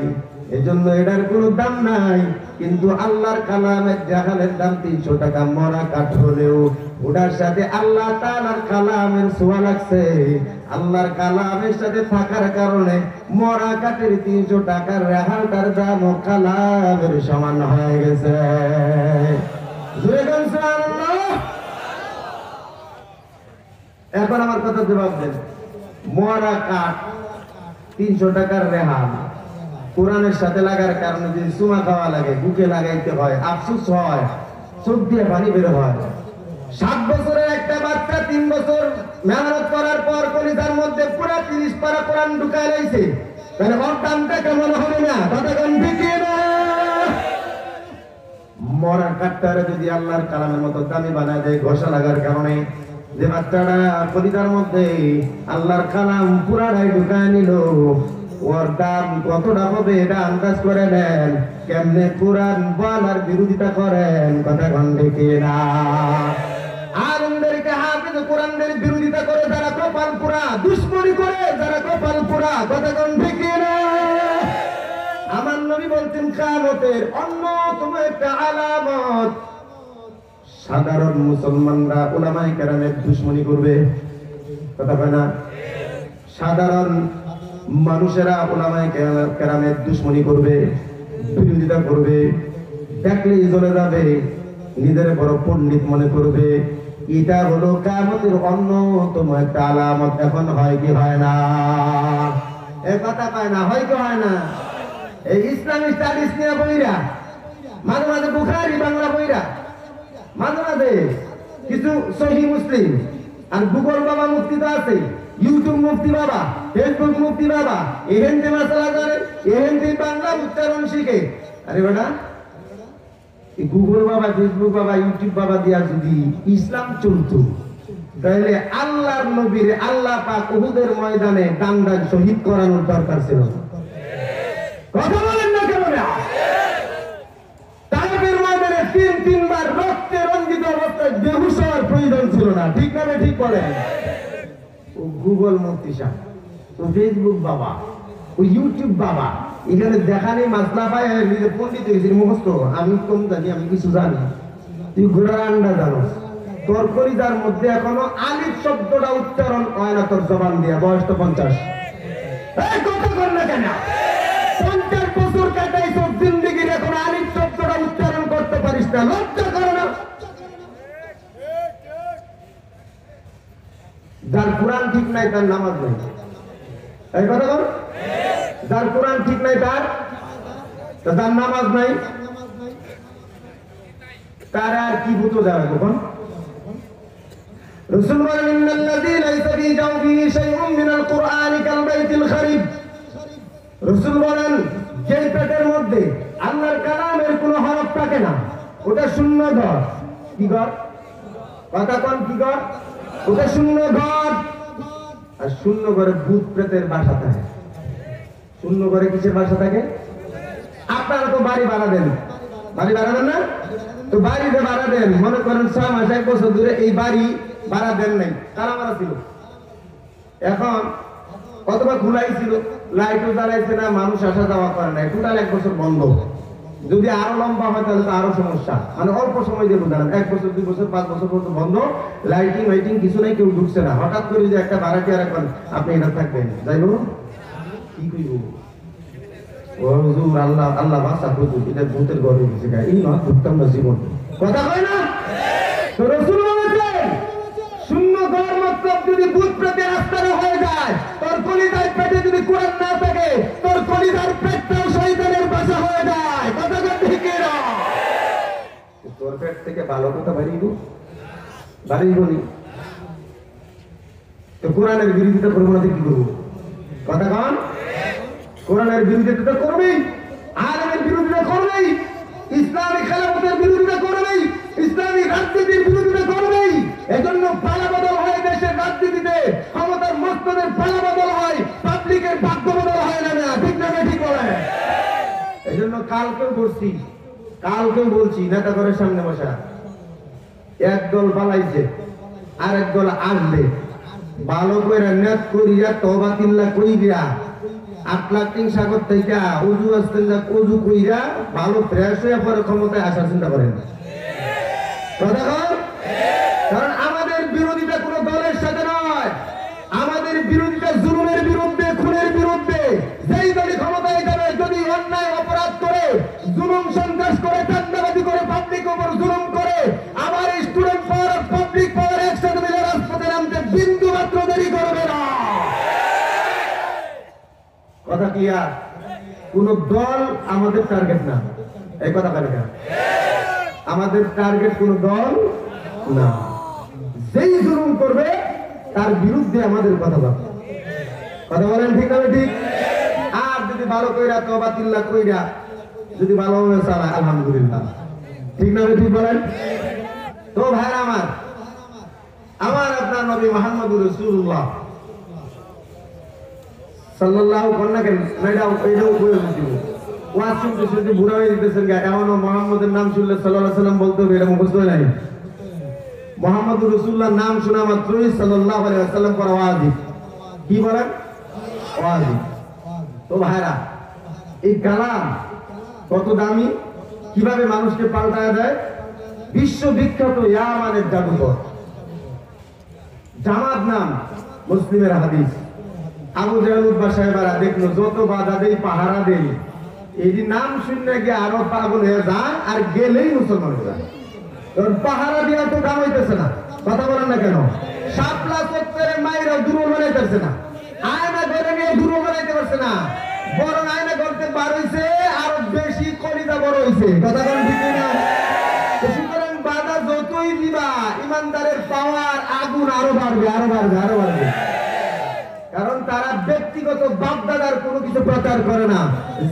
এজন্য এটার কোনো দাম নাই। কিন্তু আল্লাহর কালামের জাহালের দাম 300 টাকা, মরা কাঠ হলেও ওটার সাথে আল্লাহ তাআলার কালামের ছোঁয়া লাগছে। আল্লাহর কালামের সাথে থাকার কারণে মরা কাঠের 300 টাকার রেহালটার দাম কালামের সমান হয়ে গেছে। এখন আমার কথা জবাব দেন। মরা কাঠ 300 টাকার রেহাল, কোরআনের সাথে লাগার কারণে যদি চুমা খাওয়া লাগে, বুকে লাগাইতে হয়, আফসোস হয়, চোখ দিয়ে পানি বের হয়। 7 বছরের একটা বাচ্চা 3 বছর মেহনত করার পর কলিজার মধ্যে পুরো 30 পারা কোরআন ঢুকায় রয়েছে, তাহলে ওর দামটা কেমন হবে না? কথা কোন ঠিক না? মরা কাঠটারে যদি আল্লাহর কালামের মতো দামি বানায় দেয় ঘষা লাগার কারণে, যে বাচ্চাটা কলিজার মধ্যে আল্লাহর কালাম পুরাটাই ঢুকায় নিল, ওর দাম কতটা হবে এটা আন্দাজ করে নেন। কেমনে কোরআন বলার বিরোধিতা করেন, কথা কোন ঠিক না? আলেমদেরকে হাফেজ কোরআনের বিরোধিতা করে যারা কপাল পুরা, দুশমনি করে যারা কপাল পুরা, কথা কোন ঠিক না? আমার নবী বলতেন, কিয়ামতের অন্যতম একটা আলামত, সাধারণ মুসলমানরা উলামায়ে কেরামের দুশমনি করবে, কথা কয় না? সাধারণ মানুষেরা উলামায়ে কেরামের দুশমনি করবে, বিরোধিতা করবে, দেখলেই জ্বলে যাবে, নিজের বড় পণ্ডিত মনে করবে। এটা হলো কিয়ামতের অন্যতম একটা আলামত। এখন হয় কি হয় না? এ কথা কয় না, হয় কি হয় না? এই ইসলামিক স্টাডিজ নিয়ে বইরা, মাঝে মাঝে বুখারী বাংলা বইরা, মাঝে মাঝে কিছু সহিহ মুসলিম, আর গুগল বাবা মুফতি তো আছে, ইউটিউব মুফতি বাবা, ফেসবুক মুফতি বাবা, এহেন্তে মাসালা জানে, এহেন্তে বাংলা উচ্চারণ শিখে। আরে বেটা, এই গুগল বাবা, ফেসবুক বাবা, ইউটিউব বাবা দিয়া যদি ইসলাম চলতো, তাহলে আল্লাহর নবীর আল্লাহ পাক উহুদের ময়দানে দান শহীদ করানোর দরকার ছিল না। কথা বলেন না কেন? তাইফের ময়দানে 3 বার রক্তে রঞ্জিত অবস্থায় বেহুশ হওয়ার প্রয়োজন ছিল না, ঠিক না? ঠিক বলেন। ও গুগল মুফতি সাহেব, তো ফেসবুক বাবা, ওই ইউটিউব বাবা, এখানে দেখানি মাসলা পায় নিজে পণ্ডিত হয়েছে মুখস্থ। আমি কম জানি, আমি কিছু জানি, তুই ঘোড়ার আন্ডা জানো। তোর কলিজার মধ্যে এখনো আলিফ শব্দটা উচ্চারণ হয় না তোর জবান দিয়া, বয়স তো 50। এই কথা কর না কেন? 50 বছর কাটাইছ জিন্দেগির, এখন আলিফ শব্দটা উচ্চারণ করতে পারিস না, লজ্জা করে না? যার কোরআন ঠিক নাই তার নামাজ নাই, এই কথা বল। যার কোরআন ঠিক নাই তার নামাজ নাই, তার আর কি বুঝো যাবে কখন? রাসূল বলেন ইন্নাল্লাযী লাইসা ফী জাওফিহি শাইউন মিনাল কুরআনি কাল বাইতিল খারিব। রাসূল বলেন যে পেটের মধ্যে আল্লাহর কালামের কোনো হরফ থাকে না, ওটা শূন্য ঘর। কি ঘর? কথা কোন কি ঘর? ওটা শূন্য ঘর। আর শূন্য ঘরে ভূত প্রেতের বাসা থাকে। শূন্য ঘরে কিসের বাসা থাকে? আপনারা তো বাড়ি ভাড়া দেন, বাড়ি ভাড়া দেন না? তো বাড়িতে ভাড়া দেন, মনে করেন 6 মাস 1 বছর ধরে এই বাড়ি ভাড়া দেন নাই, তারা মারা ছিল। এখন অথবা খোলাই ছিল, লাইটও জ্বালাইছে না, মানুষ আসা যাওয়া করে নাই, টোটাল 1 বছর বন্ধ। যদি আরো লম্বা হয় তাহলে তো আরো সমস্যা। মানে অল্প সময় দিয়ে বোঝালেন, 1 বছর 2 বছর 5 বছর পর্যন্ত বন্ধ, লাইটিং ওয়াইটিং কিছু নাই, কেউ ঢুকছে না। হঠাৎ করে যে একটা ভাড়াটিয়া রাখবেন, আপনি এটা থাকবেন, যাই বলুন কি কইব? ও হুজুর আল্লাহ আল্লাহ বাসা কইতো, এটা ভূতের ঘরে গেছে, এই না ঢুকতাম না জীবন। কথা কয় না? তো রাসূল বলেছেন শূন্য ঘর মতলব যদি ভূত প্রেতের আস্তানা হয়ে যায়, তোর কলিজার পেটে যদি কোরআন না থাকে, তোর কলিজার পেটটাও শয়তানের বাসা হয়ে যায়। কথা কয় ঠিক না? তোর পেট থেকে ভালো কথা বাড়িব, বাড়িব নি? তো কোরআনের বিরোধিতা করবো না, কি করবো? কথা কন? কোরআনের বিরোধিতা তো করবেই, আলেমের বিরোধিতা করবেই, ইসলামী খেলাফতের বিরোধিতা করবেই, ইসলামী রাজনীতির বিরোধিতা করবেই। এজন্য পালাবদল হয় দেশের রাজনীতিতে, ক্ষমতার মস্তদের পালাবদল হয়, পাবলিকের ভাগ্য বদল হয় না। ঠিক না? ঠিক বলে। এজন্য কালকেও বলছি নেতাগরের সামনে বসা, একদল পালাইছে আর একদল আসবে, ভালো করে নেত করিয়া তওবা তিল্লা কইরা 8 লাখ তিন সাগর থেকে উজু আস্তেল্লা উজু কইরা ভালো ফ্রেশ হয়ে পরে ক্ষমতায় আসার চিন্তা করেন। কারণ আমাদের বিরোধিতা কোনো দলের সাথে নয়, আমাদের বিরোধিতা জুলুমের বিরুদ্ধে, খুনের বিরুদ্ধে। যেই দলই ক্ষমতায় যাবে, যদি অন্যায় অপরাধ করে, জুলুম সন্ত্রাস করে, চাঁদাবাজি করে, পাবলিক উপর জুলুম করে, আমার স্টুডেন্ট পাওয়ার, পাবলিক পাওয়ার একসাথে মিলে রাজপথে নামতে বিন্দু মাত্র দেরি করবে না। কথা ক্লিয়ার? কোন দল আমাদের টার্গেট না, এই কথা বলে না। আমাদের টার্গেট কোন দল না, যেই জুলুম করবে তার বিরুদ্ধে আমাদের কথা বলবে। কথা বলেন ঠিক হবে? ঠিক। আর যদি ভালো কইরা তওবা তিল্লা কইরা যদি ভালোভাবে চালায়, আলহামদুলিল্লাহ। ঠিক না? ঠিক বলেন তো ভাইরা আমার। আপনার নবী মুহাম্মদুর রাসূলুল্লাহ সাল্লাল্লাহু আলাইহি বুড়া হয়ে যেতেছেন, এমনও মুহাম্মদের নাম শুনলে সাল্লাল্লাহু আলাইহি সাল্লাম বলতে হবে, এটা মুখস্থ হয় নাই। মুহাম্মদুর রাসূলুল্লাহর নাম শোনা মাত্রই সাল্লাল্লাহু আলাইহি ওয়াসাল্লাম করা ওয়াজিব। কি বলেন? ওয়াজিব। তো ভাইরা, এই কালাম কত দামি, কিভাবে মানুষকে পাল্টায় দেয়। বিশ্ববিখ্যাত ইয়ামানের জাদুকর, জামাত নাম, মুসলিমের হাদিস। আবু জাহেল উতবা সাহেবেরা দেখলো যত বাধা দেই, পাহারা দেই, এই নাম শুনে গিয়ে আরো পাগল হয়ে যায়, আর গেলেই মুসলমান হয়ে যায়। পাহারা দিয়া তো কাম হইতেছে না। কথা বলেন না কেন? শাপলা চত্বরের মায়েরা দুর্বল বানাইতেছে না, আয়না ঘরে নিয়ে দুর্বল বানাইতে পারছে না, বরং আয়না করতে বার হইছে, আরো বেশি কলিজা বড় হইছে। কথা বলেন ঠিক না? সুতরাং বাধা যতই দিবা, ইমানদারের পাওয়ার আগুন আরো বাড়বে, আরো বাড়বে, আরো বাড়বে। কারণ তারা ব্যক্তিগত বাপদাদার কোনো কিছু প্রচার করে না,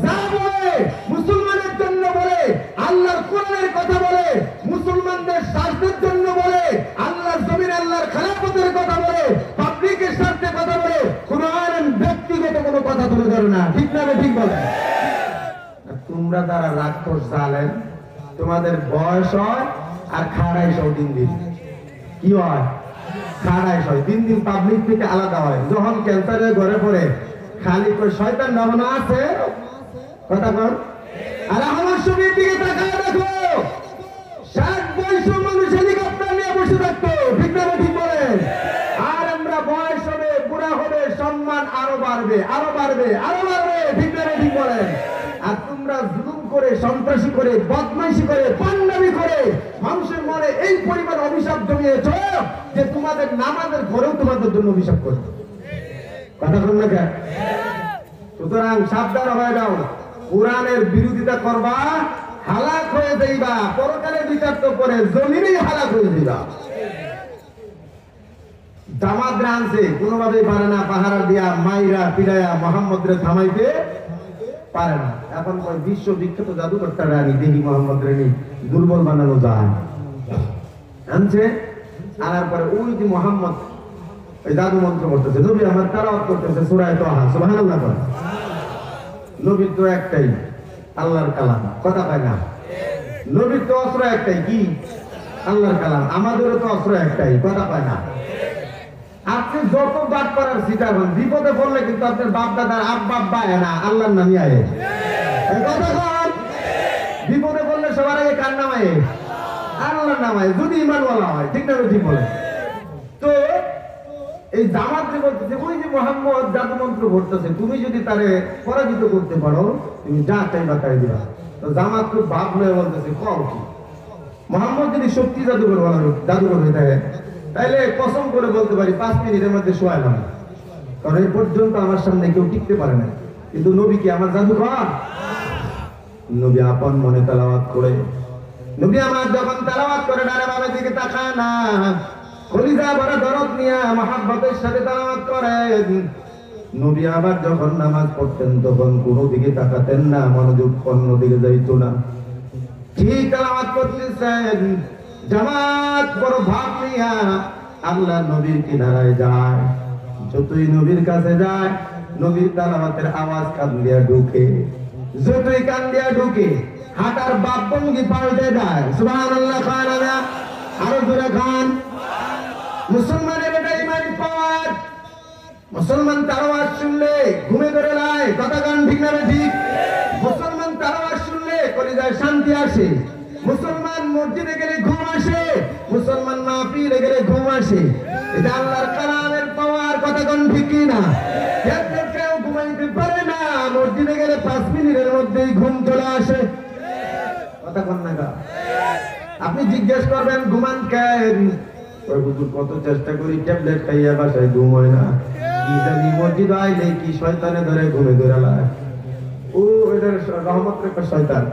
যা বলে মুসলমানের জন্য বলে, আল্লাহর কোরআনের কথা বলে, মুসলমানদের স্বার্থের জন্য বলে, আল্লাহর জমিনে আল্লাহর খেলাফতের কথা বলে, পাবলিকের স্বার্থে কথা বলে, কোনো আলেম ব্যক্তিগত কোনো কথা তুলে ধরে না। ঠিক না? ঠিক বলে। তোমরা যারা রাক্ষস জালেম, তোমাদের বয়স হয় আর খাড়াই সব দিন দিন কি হয়, খাড়ায় হয়, দিন দিন পাবলিক থেকে আলাদা হয়। যখন ক্যান্সারের ঘরে পড়ে খালি কই শয়তান নামনা আছে কথা বল। আর আমার ছবির দিকে তাকায় দেখো, 60 মানুষ হেলিকপ্টার নিয়ে বসে থাকতো, ঠিক না ঠিক বলেন? আর আমরা বয়স হবে, বুড়া হবে, সম্মান আরো বাড়বে, আরো বাড়বে, আরো বাড়বে, ঠিক না ঠিক বলেন? আর তোমরা জুলুম করে, সন্ত্রাসী করে, বদমাইশি করে, পান্ডামি করে মানুষের মনে এই পরিমাণ অভিশাপ জমিয়েছ যে তোমাদের নামাজের ঘরেও তোমাদের জন্য অভিশাপ করবে। কথা বল না কেন? সুতরাং সাবধান হয়ে যাও, কোরআনের বিরোধিতা করবা, হালাক হয়ে যাইবা, পরকালে বিচার তো করে জমিনেই হালাক হয়ে যাইবা। জামাত আনছে কোনোভাবে পারে না, পাহারা দিয়া মাইরা পিড়াইয়া মোহাম্মদরে থামাইতে পারে না। এখন বিশ্ব বিখ্যাত জাদুকর্তা রানী দেহি মোহাম্মদ রানী দুর্বল বানানো যায় আনছে, আনার পরে ওই যে মোহাম্মদ ওই জাদু মন্ত্র করতেছে, নবী আমার তেলাওয়াত করতেছে সূরা তাহা, সুবহানাল্লাহ। নবীর তো একটাই আল্লাহর কালাম, কথা পায় না। নবীর তো অস্ত্র একটাই, কি? আল্লাহর কালাম। আমাদেরও তো অস্ত্র একটাই, কথা পায় না। আপনি যত বাদ করার সিটার হন, বিপদে পড়লে কিন্তু আপনার বাপ দাদার আব্বা আয় না, আল্লাহর নামই আয়। কথা কন, বিপদে পড়লে সবার আগে কার নাম আয়? আল্লাহর নাম আয়, যদি ইমানওয়ালা হয়, ঠিক না ঠিক বলে? তো এই জামাত যে বলতেছে ওই যে মোহাম্মদ জাদু মন্ত্র ঘটতেছে, তুমি যদি তারে পরাজিত করতে পারো তুমি যা চাইবা তাই দিবা। তো জামাত খুব ভাব হয়ে বলতেছে, কও কি মোহাম্মদ যদি সত্যি জাদুঘর হয়ে থাকে তাইলে কসম করে বলতে পারি 5 মিনিটের মধ্যে শোয়াইলাম, কারণ এই পর্যন্ত আমার সামনে কেউ টিকতে পারে না। কিন্তু নবী কি আমার জাদুঘর? নবী আপন মনে তেলাওয়াত করে, নবী আমার যখন তেলাওয়াত করে ডানে বামে দিকে তাকায় না, কলিজা ভরা দরদ নিয়ে মহব্বতের সাথে তেলাওয়াত করেন। নবী আবার যখন নামাজ পড়তেন তখন কোনো দিকে তাকাতেন না, মনোযোগ অন্য দিকে যাইতো না, ঠিক তেলাওয়াত করতেছেন। জামাত বড় ভাব নিয়া আল্লাহ নবীর কিনারায় যায়, যতই নবীর কাছে যায় নবীর তেলাওয়াতের আওয়াজ কান দিয়া ঢুকে, যতই কান দিয়া ঢুকে হাঁটার বাপ ভঙ্গি পাল্টে যায়। সুবহানাল্লাহ খান, আরো জোরে খান। মুসলমানের এটা ইমানি পাওয়ার, মুসলমান তেলাওয়াত শুনলে ঘুমে ধরে লাই, কথা গান ঠিক না ঠিক? মুসলমান তেলাওয়াত শুনলে কলিজায় শান্তি আসে, মুসলমান মসজিদে গেলে ঘুম আসে, মুসলমান মাহফিলে গেলে ঘুম আসে। এটা আল্লাহর কালামের পাওয়ার, কথা গান ঠিক কি না? কেউ ঘুমাইতে পারে না, মসজিদে গেলে 5 মিনিটের মধ্যেই ঘুম চলে আসে, কথা গান না? আপনি জিজ্ঞেস করবেন ঘুমান কেন? কত চেষ্টা করি, ট্যাবলেট খাইয়া বাসায় ঘুম হয় না, কি জানি মসজিদ আইলে কি শয়তানে ধরে ঘুমে ধরালায়। ও এটার রহমত রেখা শয়তান।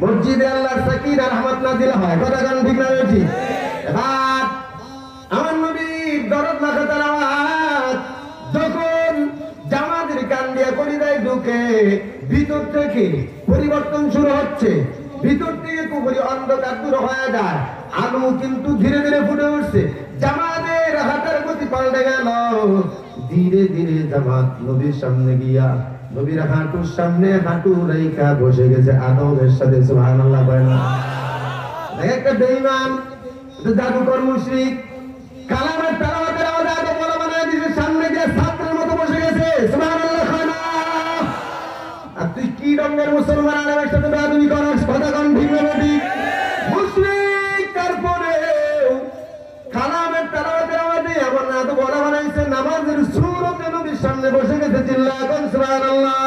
মসজিদে আল্লাহর সাকিনা রহমত নাযিল হয়, কথা গান ঠিক না ঠিক? এবার আমার নবীর দরদ মাখা তেলাওয়াত যখন জামাতের কান দিয়া কলিজায় ঢুকে, ভিতর থেকে পরিবর্তন শুরু হচ্ছে, ভিতর থেকে কুফরি অন্ধকার দূর হয়ে যায়, আলো কিন্তু ধীরে ধীরে ফুটে উঠছে, জামাতের হাতের গতি পাল্টে গেল। ধীরে ধীরে জামাত নবীর সামনে গিয়া নবীর হাঁটুর সামনে হাঁটু রেখা বসে গেছে আদবের সাথে। সুবহানাল্লাহ বলেন। একটা বেঈমান, জাদুকর মুশরিক কালামের তেলাওয়াতের আওয়াজ আদব বলা বানায় দিয়েছে, সামনে গিয়ে ছাত্রের মতো বসে গেছে। সুবহানাল্লাহ খানা। আর তুই কি রঙের মুসলমান আলেমের সাথে বেয়াদবি করিস, কথা কোন ঠিক না ঠিক? মুশরিক তারপরে কালামের তেলাওয়াতের আওয়াজে এমন আদব বলা বানাইছে, নামাজের সুরতে নবীর সামনে বসে গেছে, চিল্লায় কোন সুবহানাল্লাহ।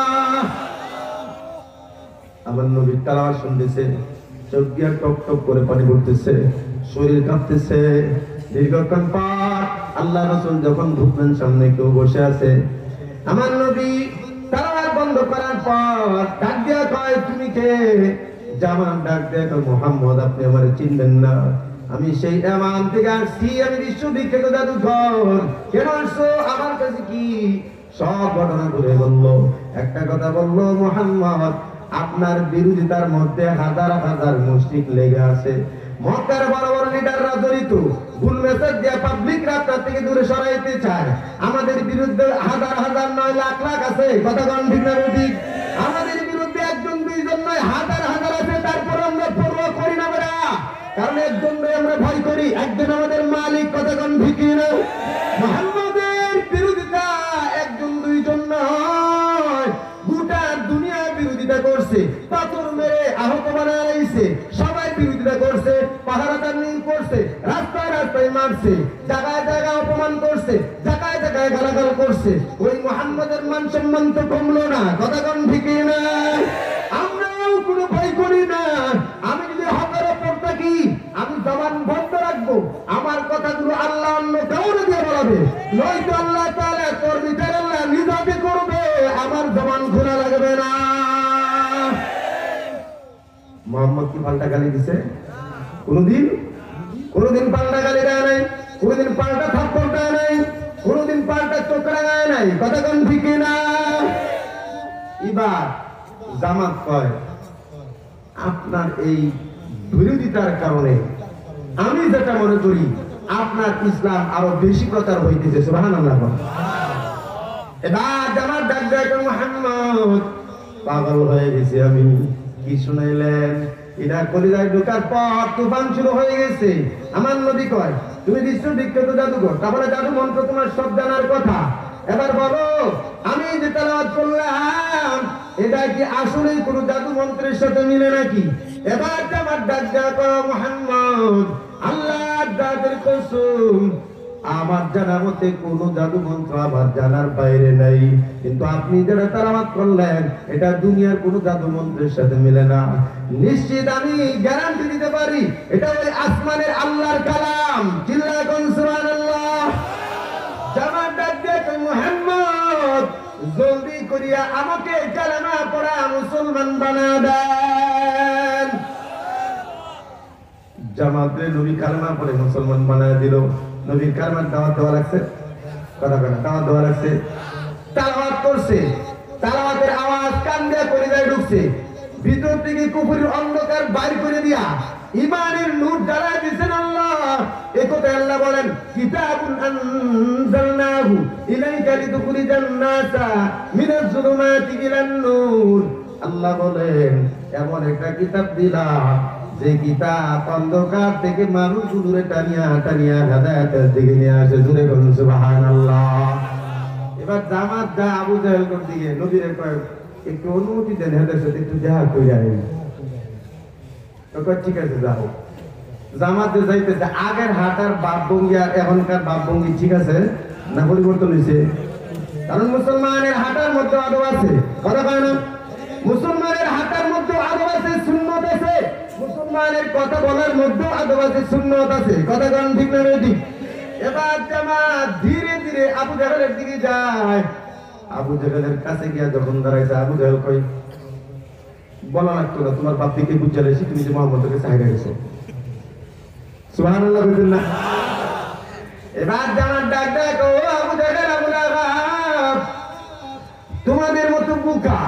আমার নবীর তেলাওয়াত শুনতেছে, চোখ দিয়া টক টক করে পানি পড়তেছে, শরীর কাঁপতেছে, দীর্ঘক্ষণ পর আল্লাহ রাসূল যখন ঢুকলেন সামনে কেউ বসে আছে, আমার নবী তেলাওয়াত বন্ধ করার পর ডাক দিয়া কয়, তুমি কে? জামান ডাক দিয়া কয়, মুহাম্মদ আপনি আমারে চিনবেন না, আমি সেই এমান থেকে আসছি, আমি বিশ্ববিখ্যাত জাদুঘর। কেন আসছো আমার কাছে? কি সব ঘটনা ঘুরে বললো, একটা কথা বললো, মুহাম্মদ আপনার বিরোধিতার মধ্যে হাজার হাজার মুশরিক লেগে আছে, মক্কার বড় বড় লিডাররা জড়িত, ভুল মেসেজ দিয়ে পাবলিকরা আপনার থেকে দূরে সরাইতে চায়, আমাদের বিরুদ্ধে হাজার হাজার নয় লাখ লাখ আছে, কথা কোন ঠিক না ঠিক? আমাদের বিরুদ্ধে একজন দুইজন নয় হাজার হাজার আছে, তারপর আমরা পরোয়া করি না। বেড়া কারণ একজনকে আমরা ভয় করি, একজন আমাদের মালিক, কথা কোন ঠিক না? মুহাম্মাদের বিরোধিতা একজন দুইজন নয়, গোটা দুনিয়া বিরোধিতা করছে, পাথর মেরে আহত বানাইছে, সবাই বিরোধিতা করছে, পাহারাদার নিয়ে করছে, রাস্তায় রাস্তায় মারছে, জায়গায় জায়গায় অপমান করছে, জায়গায় জায়গায় গালাগাল করছে। ওই মুহাম্মাদের মান সম্মান তো কমলো না, কথা কোন ঠিক না? আমরাও কোনো ভয় করি না। আমি যদি হকের ওপর থাকি, আমি জবান বন্ধ রাখবো, আমার কথাগুলো আল্লাহ অন্য কাউরে দিয়ে বলাবে, নয়তো আল্লাহ তাআলা তোর বিচার আল্লাহ নিজাতে করবে, আমার জবান খোলা লাগবে না। মোহাম্মদ কি পাল্টা গালি দিছে? কোনদিন কোনদিন পাল্টা গালি দেয় নাই, কোনদিন পাল্টা থাপ্পড় দেয় নাই, কোনদিন পাল্টা চোখ রাঙায় নাই, কথা কোন ঠিক না? এবার জামাত কয় আপনার এই বিরোধিতার কারণে আমি যেটা মনে করি আপনার ইসলাম আরো বেশি প্রচার হইতেছে। সুবহানাল্লাহ। এবার জামাত ডাক দেয়, মুহাম্মদ পাগল হয়ে গেছি আমি। কি শুনাইলেন? এটা কলিজায় ঢোকার পর তুফান শুরু হয়ে গেছে। আমার নবী কয় তুমি বিশ্ব বিখ্যাত জাদুঘর, তারপরে জাদু মন্ত্র তোমার সব জানার কথা, এবার বলো আমি যে তেলাওয়াত করলাম এটা কি আসলেই কোন জাদু মন্ত্রের সাথে মিলে নাকি? এবার আমার ডাক দেয়া মুহাম্মদ আল্লাহর জাতের কসম আমার জানা মতে কোন জাদু মন্ত্র আমার জানার বাইরে নাই, কিন্তু আপনি যেটা তেলাওয়াত করলেন এটা দুনিয়ার কোন জাদু মন্ত্রের সাথে মিলে না। নিশ্চিত আমি গ্যারান্টি দিতে পারি এটা ওই আসমানের আল্লাহর কালাম। চিল্লায় কোন সুবহানাল্লাহ। জামাত ডাক দিয়ে মুহাম্মদ জলদি করিয়া আমাকে কালেমা পড়া মুসলমান বানা দেন। জামাতে নবী কালেমা পড়ে মুসলমান বানায় দিল। নবীর কালেমার দাওয়াত দেওয়া লাগছে, কথা কথা দাওয়াত দেওয়া লাগছে, তালাওয়াত করছে, তালাওয়াতের আওয়াজ কান দিয়ে কলিজায় ঢুকছে, ভিতর থেকে কুফরির অন্ধকার বাইর করে দিয়া ঈমানের নূর জ্বালায় দিয়েছেন আল্লাহ। একথা আল্লাহ বলেন কিতাবুন আনজালনাহু ইলাইকা লিতুখরিজান নাসা মিনাজ যুলুমাতি ইলান নূর। আল্লাহ বলেন এমন একটা কিতাব দিলাম যে কিতাব অন্ধকার থেকে মানুষগুলোরে টানিয়া টানিয়া হেদায়েতের দিকে নিয়ে আসে। জোরে বলুন সুবহানাল্লাহ। এবার জামাত যা আবু জাহেল কোন দিকে নবীরে কয় একটু অনুমতি দেন, হেদের সাথে একটু দেখা কইরা আই। ঠিক আছে যাও। জামাতে যাইতেছে, আগের হাঁটার বাপভঙ্গি আর এখনকার বাপভঙ্গি ঠিক আছে না পরিবর্তন হয়েছে? কারণ মুসলমানের হাঁটার মধ্যে আদব আছে, কথা কয় না? মুসলমানের হাঁটার মধ্যে আদব আছে, সুন্নত আছে, মুসলমানের কথা বলার মধ্যে আদব আছে, সুন্নত আছে, কথা কন ঠিক না ঠিক? এবার জামাত ধীরে ধীরে আবু জাহেলের দিকে যায়। আবু জাহেলের কাছে গিয়া যখন দাঁড়াইছে, আবু জাহেল কই বলা লাগতো না তোমার বাপ থেকে বুঝা লেছি তুমি যে মোহাম্মদের কাছে হাইরা গেছো। সুবহানাল্লাহ বলবেন না? এবার জামাত ডাক দেয় ও আবু জাহেল, আবু লাহাব তোমাদের মতো বুকা,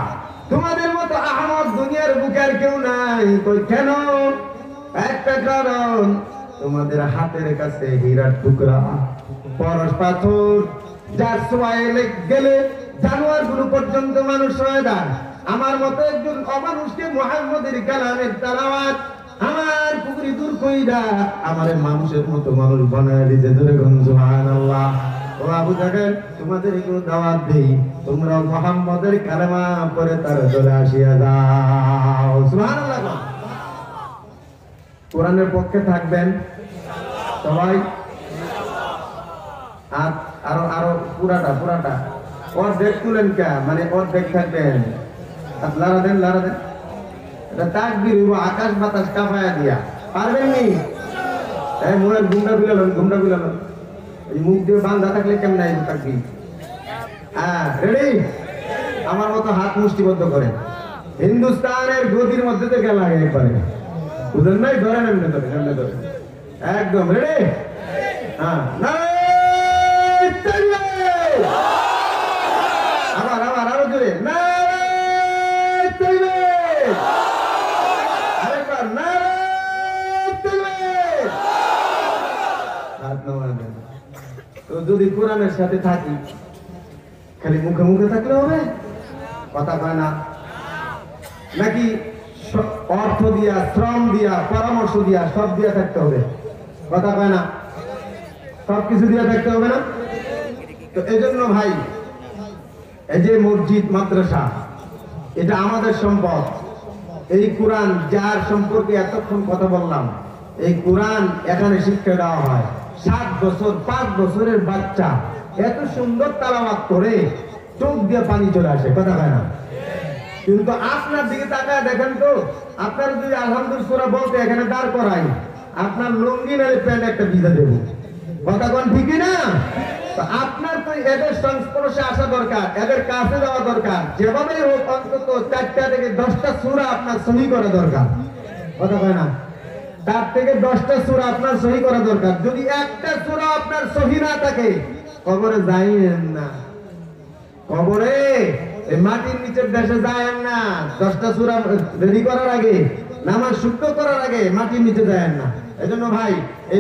তোমাদের মতো আহমদ দুনিয়ার বুকার কেউ নাই। কই কেন? একটা কারণ তোমাদের হাতের কাছে হীরার টুকরা, পরশ পাথর, যার ছোঁয়ায় গেলে জানোয়ার গুলো পর্যন্ত মানুষ হয়ে যায়। আমার মতো একজন অমানুষকে মুহাম্মদের কালামের তেলাওয়াত আমার পুকুরি দূর কইরা আমারে মানুষের মতো মানুষ বানায় দিতে। ধরে কোন সুবহানাল্লাহ। ও আবু জাহেল তোমাদের একটু দাওয়াত দেই, তোমরা মুহাম্মদের কালেমা পড়ে তার চলে আসিয়া যাও। সুবহানাল্লাহ। কোরআনের পক্ষে থাকবেন সবাই? আর আরো আরো পুরাটা পুরাটা অর্ধেক তুলেন কে, মানে অর্ধেক থাকবেন। লারা দেন লারা দেন, এটা তাকবীর হইব আকাশ বাতাস কাঁপায়া দিয়া। পারবেন নি? এই মনের ঘুমটা বিলালেন, ঘুমটা বিলালেন, এই মুখ দিয়ে বান্ধা থাকলে কেমন আইব তাকবীর? হ্যাঁ রেডি? আমার মতো হাত মুষ্টিবদ্ধ করেন। হিন্দুস্তানের গদির মধ্যে তো গেল আগে একবারে, বুঝলেন নাই? ধরেন এমনি ধরেন, এমনি ধরেন, একদম রেডি? হ্যাঁ আবার আবার আরো জোরে আরেকবার তো যদি কোরআনের সাথে থাকি খালি মুখে মুখে থাকলে হবে? কথা কয় না নাকি অর্থ দিয়া, শ্রম দিয়া, পরামর্শ দিয়া, সব দিয়া থাকতে হবে। কথা কয় না? সবকিছু দিয়া থাকতে হবে না? তো এই জন্য ভাই, এই যে মসজিদ মাদ্রাসা, এটা আমাদের সম্পদ। এই কোরআন যার সম্পর্কে এতক্ষণ কথা বললাম, এই কোরআন এখানে শিক্ষা দেওয়া হয়। 7 বছর 5 বছরের বাচ্চা এত সুন্দর তালাওয়াত করে চোখ দিয়ে পানি চলে আসে। কথা কয় না? কিন্তু আপনার দিকে তাকায় দেখেন তো, আপনার যদি আলহামদুলিল্লাহ সূরা বলতে এখানে দাঁড় করাই, আপনার লুঙ্গি নালে প্যান্ট একটা ভিজা দেব। কথা কোন ঠিকই না? তো আপনার তো এদের সংস্পর্শে আসা দরকার, এদের কাছে যাওয়া দরকার। যেভাবেই হোক অন্তত 4টা থেকে 10টা সূরা আপনার সহি করা দরকার। কথা কয় না? 4 থেকে 10টা সূরা আপনার সহি করা দরকার। যদি একটা সূরা আপনার সহি না থাকে, কবরে যাইয়েন না। কবরে এই মাটির নিচের দেশে যায়েন না। 10টা সূরা রেডি করার আগে, নামাজ শুদ্ধ করার আগে মাটির নিচে যায়েন না। এজন্য ভাই, এই